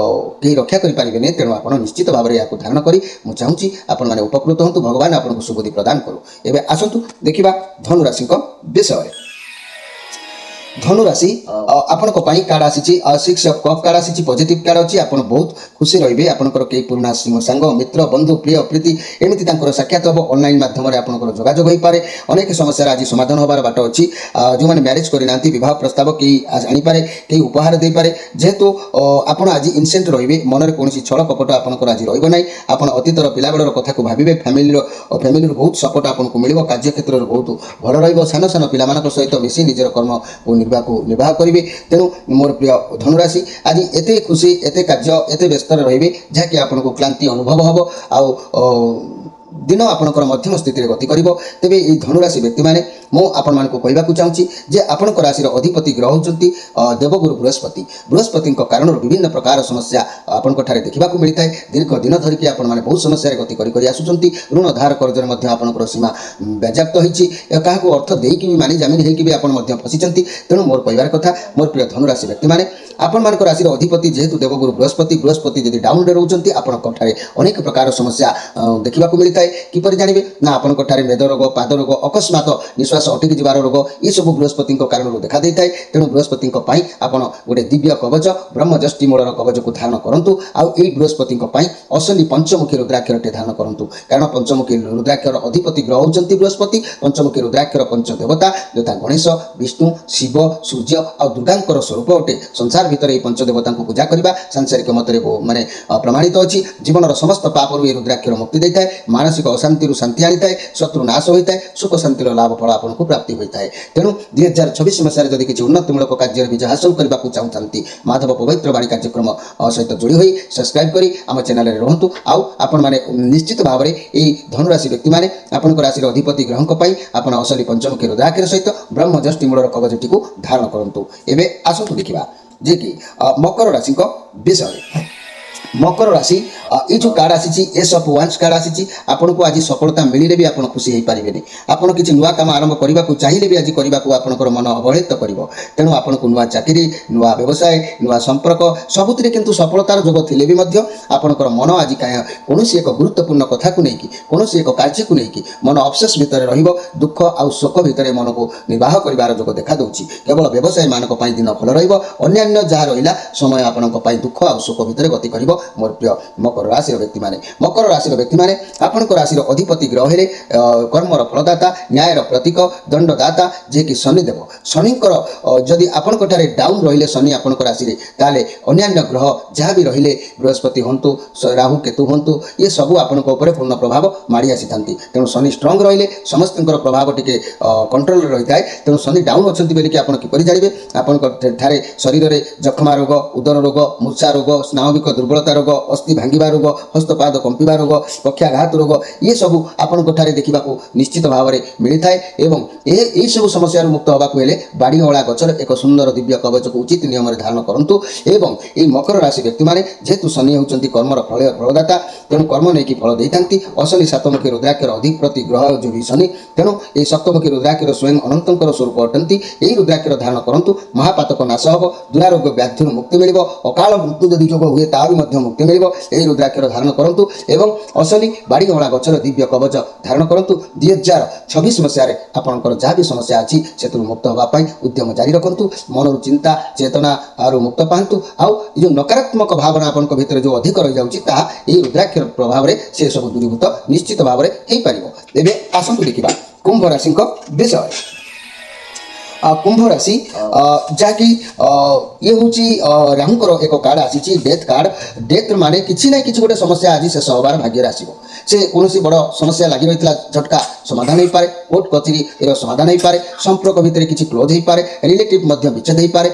କେହି ରକ୍ଷା କରିପାରିବେନି। ତେଣୁ ଆପଣ ନିଶ୍ଚିତ ଭାବରେ ଏହାକୁ ଧାରଣ କରି ମୁଁ ଚାହୁଁଛି ଆପଣମାନେ ଉପକୃତ ହୁଅନ୍ତୁ। ଭଗବାନ ଆପଣଙ୍କୁ ସୁବୁଦ୍ଧି ପ୍ରଦାନ କରୁ। ଏବେ ଆସନ୍ତୁ ଦେଖିବା ଧନୁ ରାଶିଙ୍କ ବିଷୟରେ। ଧନୁ ରାଶି ଆପଣଙ୍କ ପାଇଁ କାର୍ଡ ଆସିଛି 6 ଅଫ୍ କପ୍ କାର୍ଡ ଆସିଛି। ପଜିଟିଭ କାର୍ଡ ଅଛି। ଆପଣ ବହୁତ ଖୁସି ରହିବେ। ଆପଣଙ୍କର କେହି ପୁରୁଣା ସାଙ୍ଗ ମିତ୍ର ବନ୍ଧୁ ପ୍ରିୟ ପ୍ରୀତି ଏମିତି ତାଙ୍କର ସାକ୍ଷାତ ହେବ। ଅନଲାଇନ୍ ମାଧ୍ୟମରେ ଆପଣଙ୍କର ଯୋଗାଯୋଗ ହୋଇପାରେ। ଅନେକ ସମସ୍ୟାର ଆଜି ସମାଧାନ ହେବାର ବାଟ ଅଛି। ଯେଉଁମାନେ ମ୍ୟାରେଜ୍ କରିନାହାନ୍ତି ବିବାହ ପ୍ରସ୍ତାବ କେହି ଆଣିପାରେ, କେହି ଉପହାର ଦେଇପାରେ। ଯେହେତୁ ଆପଣ ଆଜି ଇନସେଣ୍ଟ ରହିବେ, ମନରେ କୌଣସି ଛଳ କପଟ ଆପଣଙ୍କର ଆଜି ରହିବ ନାହିଁ। ଆପଣ ଅତୀତର ପିଲାବେଳର କଥାକୁ ଭାବିବେ। ଫ୍ୟାମିଲିରୁ ବହୁତ ସପୋର୍ଟ ଆପଣଙ୍କୁ ମିଳିବ। କାର୍ଯ୍ୟକ୍ଷେତ୍ରରେ ବହୁତ ଭଲ ରହିବ। ସାନ ସାନ ପିଲାମାନଙ୍କ ସହିତ ମିଶି ନିଜର କର୍ମକୁ ନିର୍ବାହ କରିବେ। ତେଣୁ ମୋର ପ୍ରିୟ ଧନୁରାଶି ଆଜି ଏତେ ଖୁସି, ଏତେ କାର୍ଯ୍ୟ, ଏତେ ବ୍ୟସ୍ତରେ ରହିବେ ଯାହାକି ଆପଣଙ୍କୁ କ୍ଳାନ୍ତି ଅନୁଭବ ହେବ। ଆଉ ଦିନ ଆପଣଙ୍କର ମଧ୍ୟମ ସ୍ଥିତିରେ ଗତି କରିବ। ତେବେ ଏହି ଧନୁରାଶି ବ୍ୟକ୍ତିମାନେ ମୁଁ ଆପଣମାନଙ୍କୁ କହିବାକୁ ଚାହୁଁଛି ଯେ ଆପଣଙ୍କ ରାଶିର ଅଧିପତି ଗ୍ରହ ହେଉଛନ୍ତି ଦେବଗୁରୁ ବୃହସ୍ପତି। ବୃହସ୍ପତିଙ୍କ କାରଣରୁ ବିଭିନ୍ନ ପ୍ରକାର ସମସ୍ୟା ଆପଣଙ୍କଠାରେ ଦେଖିବାକୁ ମିଳିଥାଏ। ଦୀର୍ଘ ଦିନ ଧରିକି ଆପଣମାନେ ବହୁତ ସମସ୍ୟାରେ ଗତି କରି ଆସୁଛନ୍ତି। ଋଣ ଧାର କର୍ଜରେ ମଧ୍ୟ ଆପଣଙ୍କର ସୀମା ବାଜ୍ୟାପ୍ତ ହୋଇଛି। କାହାକୁ ଅର୍ଥ ଦେଇକି ବି ମାନି ଜାମିନ ହେଇକି ବି ଆପଣ ମଧ୍ୟ ଫସିଛନ୍ତି। ତେଣୁ ମୋର କହିବାର କଥା ମୋର ପ୍ରିୟ ଧନୁରାଶି ବ୍ୟକ୍ତିମାନେ ଆପଣମାନଙ୍କ ରାଶିର ଅଧିପତି ଯେହେତୁ ଦେବଗୁରୁ ବୃହସ୍ପତି ଯଦି ଡାଉନରେ ରହୁଛନ୍ତି ଆପଣଙ୍କଠାରେ ଅନେକ ପ୍ରକାର ସମସ୍ୟା ଦେଖିବାକୁ ମିଳିଥାଏ। କିପରି ଜାଣିବେ ନା ଆପଣଙ୍କଠାରେ ମେଦ ରୋଗ, ପାଦ ରୋଗ, ଅକସ୍ମାତ ନିଶ୍ୱାସ ଅଟକି ଯିବାର ରୋଗ ଏସବୁ ବୃହସ୍ପତିଙ୍କ କାରଣରୁ ଦେଖାଦେଇଥାଏ। ତେଣୁ ବୃହସ୍ପତିଙ୍କ ପାଇଁ ଆପଣ ଗୋଟେ ଦିବ୍ୟ କବଚ ବ୍ରହ୍ମଯଷ୍ଟି ମୂଳର କବଚକୁ ଧାରଣ କରନ୍ତୁ। ଆଉ ଏହି ବୃହସ୍ପତିଙ୍କ ପାଇଁ ଅସଲି ପଞ୍ଚମୁଖୀ ରୁଦ୍ରାକ୍ଷରଟେ ଧାରଣ କରନ୍ତୁ। କାରଣ ପଞ୍ଚମୁଖୀ ରୁଦ୍ରାକ୍ଷର ଅଧିପତି ଗ୍ରହ ହେଉଛନ୍ତି ବୃହସ୍ପତି। ପଞ୍ଚମୁଖୀ ରୁଦ୍ରାକ୍ଷର ପଞ୍ଚଦେବତା ଯଥା ଗଣେଶ, ବିଷ୍ଣୁ, ଶିବ, ସୂର୍ଯ୍ୟ ଆଉ ଦୁର୍ଗାଙ୍କର ସ୍ୱରୂପ ଅଟେ। ସଂସାର ଭିତରେ ଏହି ପଞ୍ଚଦେବତାଙ୍କୁ ପୂଜା କରିବା ସାଂସାରିକ ମତରେ ପ୍ରମାଣିତ ଅଛି। ଜୀବନର ସମସ୍ତ ପାପରୁ ଏହି ରୁଦ୍ରାକ୍ଷର ମୁକ୍ତି ଦେଇଥାଏ। ମାନସିକ ଅଶାନ୍ତିରୁ ଶାନ୍ତି ଆଣିଥାଏ। ଶତ୍ରୁ ନାଶ ହୋଇଥାଏ। ସୁଖ ଶାନ୍ତିର ଲାଭ ଫଳ ଆପଣଙ୍କୁ ପ୍ରାପ୍ତି ହୋଇଥାଏ। ତେଣୁ 2026 ମସିହାରେ ଯଦି କିଛି ଉନ୍ନତିମୂଳକ କାର୍ଯ୍ୟରେ ବିଜୟ ହାସଲ କରିବାକୁ ଚାହୁଁଛନ୍ତି ମାଧବ ପବିତ୍ର ବାଣୀ କାର୍ଯ୍ୟକ୍ରମ ସହିତ ଯୋଡ଼ି ହୋଇ ସବସ୍କ୍ରାଇବ୍ କରି ଆମ ଚ୍ୟାନେଲରେ ରୁହନ୍ତୁ। ଆଉ ଆପଣମାନେ ନିଶ୍ଚିତ ଭାବରେ ଏହି ଧନୁରାଶି ବ୍ୟକ୍ତିମାନେ ଆପଣଙ୍କ ରାଶିର ଅଧିପତି ଗ୍ରହଙ୍କ ପାଇଁ ଆପଣ ଅସଲି ପଞ୍ଚମୁଖୀ ରୁଦ୍ରାକ୍ଷର ସହିତ ବ୍ରହ୍ମଯଷ୍ଟି ମୂଳର କବଚଟିକୁ ଧାରଣ କରନ୍ତୁ। ଏବେ ଆସନ୍ତୁ ଦେଖିବା ଯେ କି ମକର ରାଶିଙ୍କ ବିଷୟରେ। मकर राशि ये जो कार्ड आसी एस ऑफ वांस कार्ड आसी आपन को आज सफलता मिले भी आप खुशी हो पारे आपन किसी नुआ काम आरंभ करने को चाहिए भी आज करने को आपंकर मन अवहेलित कर तेणु आपन को नुआ चाकरी नुआ व्यवसाय नुआ संपर्क सबुति किंतु सफलतार जोग थे आपंकर मन आज कौन एक गुरुत्वपूर्ण कथा को लेकिन कौन एक कार्य को लेकिन मन अफसोस भितर दुख आउ शोक भितर मन को निर्वाह कर जोग देखा दूसरी केवल व्यवसायी मान दिन भल रन्य जहाँ रहा समय आपण दुख आउ शोक भितर गति कर मोर प्रिय मकर राशि व्यक्ति माने मकर राशि व्यक्ति माने आपनकर राशि अधिपति ग्रह हेले कर्मर फलदाता न्यायर प्रतीक दंडदाता जे कि शनिदेव शनिकर जदि आपनकर ठारे डाउन रहिले शनि आपनकर राशि रे ताले अन्य ग्रह जहाँ भी रहिले बृहस्पति हंतु राहु केतु हंतु ये सब आपनक ऊपर पूर्ण प्रभाव माड़ी आसी थांती तेणु शनि स्ट्रांग रहिले समस्तଙ୍କର प्रभाव टिके कंट्रोल रही थाए तेणु शनि डाउन अच्छी बोलिक आप किपर जानवे आपनकर ठारे शरीर में जखमा रोग उदर रोग मूर्छा रोग स्नाविक दुर्बलता रोग अस्थि भांगा रोग हस्तपाद कंपा रोग पक्षाघात रोग ये सब आपंठ देखा निश्चित भाव में मिलता है एवं यही सब समस्या मुक्त होगा बाड़ी अला गचर एक सुंदर दिव्य कवच को उचित नियम धारण करूँ एवं ये मकर राशि व्यक्ति मैंने जेहेतु शनि होती कर्मर फलदाता तेणु कर्म नहीं फल दे था असली सातमुखी रुद्राक्षर अधिक प्रति ग्रह जो भी शनि तेणु ये सप्तमुखी रुद्राक्षर स्वयं अनंतर स्वरूप अटंती यही रुद्राक्षर धारण करूँ महापातक नाश हम दुरारोग व्याधि मुक्ति मिल अकाल मृत्यु जदि जोग हुए ता भी मुक्ति मिल यही रुद्राक्षर धारण करूँ एवं असली बाड़ी अला गचर दिव्य कवच धारण करूँ 2026 मसीह आपंकर जहाँ भी समस्या अच्छी से मुक्त होगापी उद्यम जारी रखु मन चिंता चेतना आरु मुक्त पातु आउ जो नकारात्मक भावना आपण भीतर जो अधिक रही जाऊँगी रुद्राक्षर प्रभाव में से सब दूरीभूत निश्चित भाव में हो पार आसतु देखा कुंभ राशि विषय कुंभ राशि जहाँकि ये हूँ राहुंकर एक कार्ड आसी डेथ कार्ड डेथ माने किसी ना कि गोटे समस्या आज शेष हबार भाग्य आसो से कौन बड़ समस्या लगी रही झटका समाधान हो पाए कोर्ट कचेरी समाधान हो पाए संपर्क भितर किसी क्लोज हो पाए रिलेटिव विच्छेद हो पाए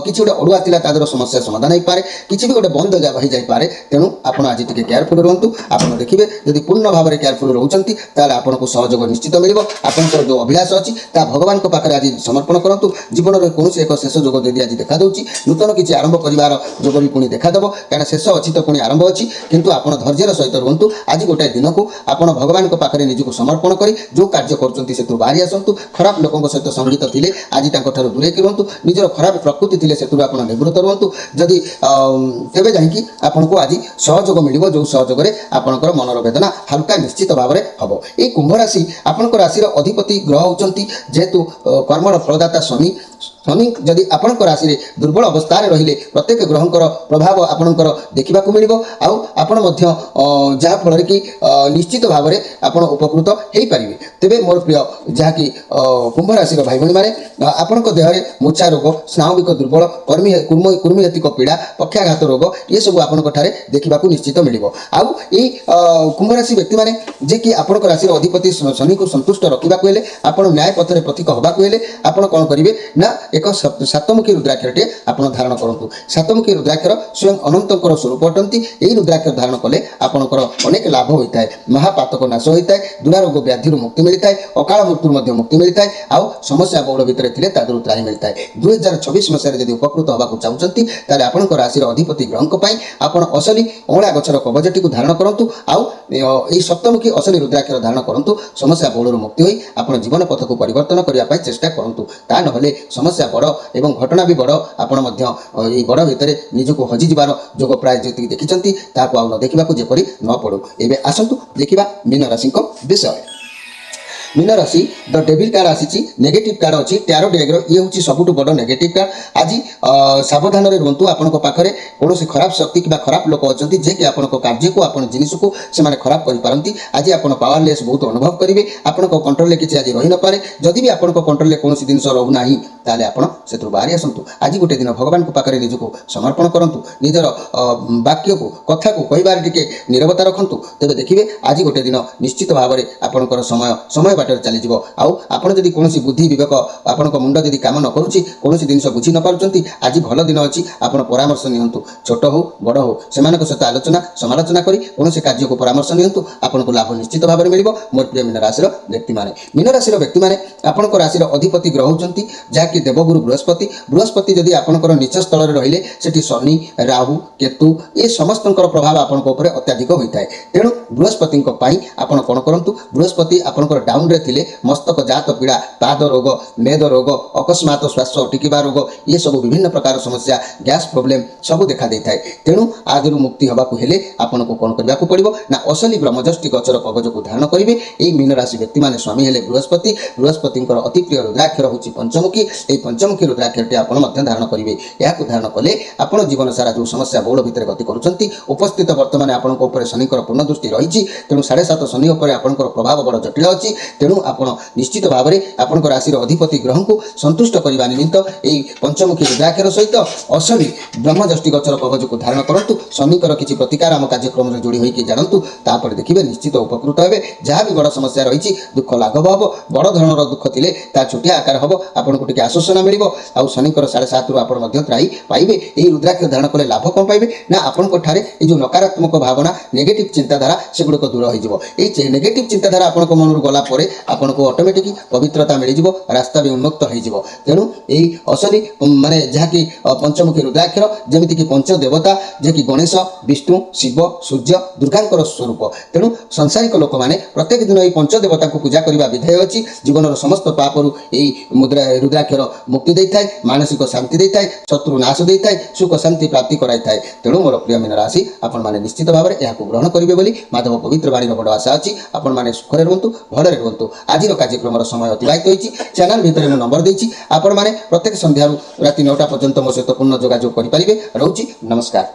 किसी गोटे अड़ुआ था तादर समस्या समाधान हो पाए किसी भी गोटे बंद हो जाए तेणु आप आज टी केयरफुल रुहतु आप देखिए जब पूर्ण भाव में केयरफुल रोचंती आपको सहयोग निश्चित मिल आपंकर जो अभिलाष अच्छी भगवान पाखे आज समर्पण करूँ जीवन में कौन एक शेष जोग यदि आज देखा दूँ नूतन किसी आरंभ कर जोग भी पुणी देखादेव कहीं शेष अच्छी तो पुणी आरंभ अच्छी किंतु आप धैर्यर सहित रुहतु आज गोटे दिन को आप भगवान पाखे निजक समर्पण कर जो कार्य कर बाहरी आसतु खराब लोकों सहित संगीत थे आज दूरे रुहतु निजर खराब प्रकृति थे से निवृत्त रुहतु जदि तेज जाकि आपको आज सहयोग मिल जो सहयोग में आपंकर मनर वेदना हल्का निश्चित भाव में हम ये कुंभ राशि आपंकर राशि अधिपति ग्रह होती जेहेतु कर्मर फलदाता शनि शनि जदि आपण राशि में दुर्बल अवस्था रहिले प्रत्येक ग्रहंकर प्रभाव आपणकर देखा मिल जहाँफल कि निश्चित भाव में आप उपकृत हो पारे तेरे मोर प्रिय जहाँकि कुंभ राशि भाई भाई मैंने आपण देहरे मूर्छा रोग स्नाविक दुर्बल कुर्मीहतिक पीड़ा पक्षाघात रोग ये सब आपण देखा निश्चित मिल आउ ये कुंभ राशि व्यक्ति मैंने जे कि आपण राशि अधिपति शनि को संतुष्ट रखा आप न्याय पथर प्रतीक होगा आप कौन करेंगे ना एक सातमुखी रुद्राक्षरटे आप धारण करूँ सातमुखी रुद्राक्षर स्वयं अनंतर स्वरूप अटंती यही रुद्राक्षर धारण कले आपंकर अनेक लाभ होता है महापातक नाश होता है दुरारोग व्याधि मुक्ति मिलता है अकाल मृत्यु मुक्ति मिलता है आउ समस्या बहुल भितर थे त्राही मिलता है 2026 मसीह जब उपकृत होगा चाहते आपंक राशि अधिपति ग्रह आप असली अँला गचर कवचटी को धारण करूँ आउ ये सप्तमुखी असली रुद्राक्षर धारण करूँ समस्या बहुल मुक्ति हुई आप जीवन पथ को परिवर्तन करने चेष्टा करूँ ता ना समस्या बड़ एवं घटना भी बड़ आपण बड़ भितर निजक हजिजार जोग प्राय जी देखी न देखा जेपरी न पड़ू एवं आसतु देखा मीन राशि विषय मीन राशि द डेविल कार्ड आसी नेगेटिव कार्ड अच्छी टैरो डेग्र ये हूँ सबुठ बड़ नेगेटिव कार्ड आज सावधान रुहतु आपण पाखे कौन खराब शक्ति कि खराब लोक अच्छा जे कि आपण कार्य को आप जिनिस को से खराब करपारती आज आप पावरलेस बहुत अनुभव करेंगे आपण कंट्रोल किसी आज रही न पारे जदि भी आपण कंट्रोल कौन जिन रोना ताले आपण से बाहरी आसतु आज गोटे दिन भगवान पाखे निजक समर्पण करूँ निजर वाक्य को कथा को कहबार टे नीरवता रखु तेज देखिए आज गोटे दिन निश्चित भाव में आपंकर समय ବାଟରେ ଚାଲିଯିବ। ଆଉ ଆପଣ ଯଦି କୌଣସି ବୁଦ୍ଧି ବିବେକ ଆପଣଙ୍କ ମୁଣ୍ଡ ଯଦି କାମ ନ କରୁଛି, କୌଣସି ଜିନିଷ ବୁଝି ନ ପାରୁଛନ୍ତି, ଆଜି ଭଲ ଦିନ ଅଛି, ଆପଣ ପରାମର୍ଶ ନିଅନ୍ତୁ। ଛୋଟ ହଉ ବଡ଼ ହଉ ସେମାନଙ୍କ ସହିତ ଆଲୋଚନା ସମାଲୋଚନା କରି କୌଣସି କାର୍ଯ୍ୟକୁ ପରାମର୍ଶ ନିଅନ୍ତୁ, ଆପଣଙ୍କୁ ଲାଭ ନିଶ୍ଚିତ ଭାବରେ ମିଳିବ। ମୋର ପ୍ରିୟ ମୀନ ରାଶିର ବ୍ୟକ୍ତିମାନେ, ମୀନ ରାଶିର ବ୍ୟକ୍ତିମାନେ, ଆପଣଙ୍କ ରାଶିର ଅଧିପତି ଗ୍ରହ ହେଉଛନ୍ତି ଯାହାକି ଦେବଗୁରୁ ବୃହସ୍ପତି। ବୃହସ୍ପତି ଯଦି ଆପଣଙ୍କର ନିଚ ସ୍ଥଳରେ ରହିଲେ ସେଠି ଶନି, ରାହୁ, କେତୁ ଏ ସମସ୍ତଙ୍କର ପ୍ରଭାବ ଆପଣଙ୍କ ଉପରେ ଅତ୍ୟଧିକ ହୋଇଥାଏ। ତେଣୁ ବୃହସ୍ପତିଙ୍କ ପାଇଁ ଆପଣ କ'ଣ କରନ୍ତୁ, ବୃହସ୍ପତି ଆପଣଙ୍କର ଡାଉନରେ ଥିଲେ ମସ୍ତକ ଜାତ ପୀଡ଼ା, ପାଦ ରୋଗ, ମେଦ ରୋଗ, ଅକସ୍ମାତ ଶ୍ୱାସ ଅଟକିବା ରୋଗ, ଏସବୁ ବିଭିନ୍ନ ପ୍ରକାର ସମସ୍ୟା, ଗ୍ୟାସ୍ ପ୍ରୋବ୍ଲେମ୍ ସବୁ ଦେଖା ଦେଇଥାଏ। ତେଣୁ ଆଦିରୁ ମୁକ୍ତି ହେବାକୁ ହେଲେ ଆପଣଙ୍କୁ କ'ଣ କରିବାକୁ ପଡ଼ିବ ନା ଅସଲି ବ୍ରହ୍ମଯଷ୍ଟି ଗଛର କବଚକୁ ଧାରଣ କରିବେ। ଏହି ମୀନ ରାଶି ବ୍ୟକ୍ତିମାନେ ସ୍ୱାମୀ ହେଲେ ବୃହସ୍ପତି। ବୃହସ୍ପତିଙ୍କର ଅତି ପ୍ରିୟ ରୁଦ୍ରାକ୍ଷର ହେଉଛି ପଞ୍ଚମୁଖୀ। ଏହି ପଞ୍ଚମୁଖୀ ରୁଦ୍ରାକ୍ଷରଟି ଆପଣ ମଧ୍ୟ ଧାରଣ କରିବେ। ଏହାକୁ ଧାରଣ କଲେ ଆପଣ ଜୀବନ ସାରା ଯେଉଁ ସମସ୍ୟା ବହୁଳ ଭିତରେ ଗତି କରୁଛନ୍ତି, ଉପସ୍ଥିତ ବର୍ତ୍ତମାନ ଆପଣଙ୍କ ଉପରେ ଶନିଙ୍କର ପୂର୍ଣ୍ଣ ଦୃଷ୍ଟି ରହିଛି। ତେଣୁ 7.5 ଶନି ଉପରେ ଆପଣଙ୍କର ପ୍ରଭାବ ବଡ଼ ଜଟିଳ ଅଛି। ତେଣୁ ଆପଣ ନିଶ୍ଚିତ ଭାବରେ ଆପଣଙ୍କ ରାଶିର ଅଧିପତି ଗ୍ରହଙ୍କୁ ସନ୍ତୁଷ୍ଟ କରିବା ନିମିତ୍ତ ଏହି ପଞ୍ଚମୁଖୀ ରୁଦ୍ରାକ୍ଷର ସହିତ ଅସଲି ବ୍ରହ୍ମଯଷ୍ଟି ଗଛର କବଚକୁ ଧାରଣ କରନ୍ତୁ। ଶନିଙ୍କର କିଛି ପ୍ରତିକାର ଆମ କାର୍ଯ୍ୟକ୍ରମରେ ଯୋଡ଼ି ହୋଇକି ଜାଣନ୍ତୁ, ତାପରେ ଦେଖିବେ ନିଶ୍ଚିତ ଉପକୃତ ହେବେ। ଯାହା ବି ବଡ଼ ସମସ୍ୟା ରହିଛି ଦୁଃଖ ଲାଘବ ହେବ। ବଡ଼ ଧରଣର ଦୁଃଖ ଥିଲେ ତାହା ଛୋଟିଆ ଆକାର ହେବ, ଆପଣଙ୍କୁ ଟିକେ ଆଶ୍ୱାସନା ମିଳିବ। ଆଉ ଶନିଙ୍କର 7.5ରୁ ଆପଣ ମଧ୍ୟ ତ୍ରାହି ପାଇବେ। ଏହି ରୁଦ୍ରାକ୍ଷ ଧାରଣ କଲେ ଲାଭ କ'ଣ ପାଇବେ ନା ଆପଣଙ୍କ ଠାରେ এই ଯେଉଁ ନକାରାତ୍ମକ ଭାବନା, ନେଗେଟିଭ୍ ଚିନ୍ତାଧାରା ସେଗୁଡ଼ିକ ଦୂର ହୋଇଯିବ। এই ନେଗେଟିଭ୍ ଚିନ୍ତାଧାରା ଆପଣଙ୍କ ମନରୁ ଗଲା ପରେ ଆପଣଙ୍କୁ ଅଟୋମେଟିକ୍ ପବିତ୍ରତା ମିଳିଯିବ, ରାସ୍ତା ବି ଉନ୍ମୁକ୍ତ ହୋଇଯିବ। ତେଣୁ ଏହି ଅସଲି ମାନେ ଯାହାକି ପଞ୍ଚମୁଖୀ ରୁଦ୍ରାକ୍ଷର, ଯେମିତିକି ପଞ୍ଚ ଦେବତା ଯିଏକି ଗଣେଶ, ବିଷ୍ଣୁ, ଶିବ, ସୂର୍ଯ୍ୟ, ଦୁର୍ଗାଙ୍କର ସ୍ୱରୂପ। ତେଣୁ ସଂସାରିକ ଲୋକମାନେ ପ୍ରତ୍ୟେକ ଦିନ ଏହି ପଞ୍ଚ ଦେବତାଙ୍କୁ ପୂଜା କରିବା ବିଧେୟ ଅଛି। ଜୀବନର ସମସ୍ତ ପାପରୁ ଏହି ରୁଦ୍ରାକ୍ଷର ମୁକ୍ତି ଦେଇଥାଏ, ମାନସିକ ଶାନ୍ତି ଦେଇଥାଏ, ଶତ୍ରୁ ନାଶ ଦେଇଥାଏ, ସୁଖ ଶାନ୍ତି ପ୍ରାପ୍ତି କରାଇଥାଏ। ତେଣୁ ମୋର ପ୍ରିୟ ମୀନ ରାଶି, ଆପଣମାନେ ନିଶ୍ଚିତ ଭାବରେ ଏହାକୁ ଗ୍ରହଣ କରିବେ ବୋଲି ମାଧବ ପବିତ୍ର ବାଣୀର ବଡ଼ ଆଶା ଅଛି। ଆପଣମାନେ ସୁଖରେ ରୁହନ୍ତୁ, ଭଲରେ ରୁହନ୍ତୁ। ଆଜିର କାର୍ଯ୍ୟକ୍ରମର ସମୟ ଅତିବାହିତ ହୋଇଛି। ଚ୍ୟାନେଲ ଭିତରେ ମୁଁ ନମ୍ବର ଦେଇଛି, ଆପଣମାନେ ପ୍ରତ୍ୟେକ ସନ୍ଧ୍ୟାରୁ ରାତି 9ଟା ପର୍ଯ୍ୟନ୍ତ ମୋ ସହିତ ପୂର୍ଣ୍ଣ ଯୋଗାଯୋଗ କରିପାରିବେ। ରହୁଛି, ନମସ୍କାର।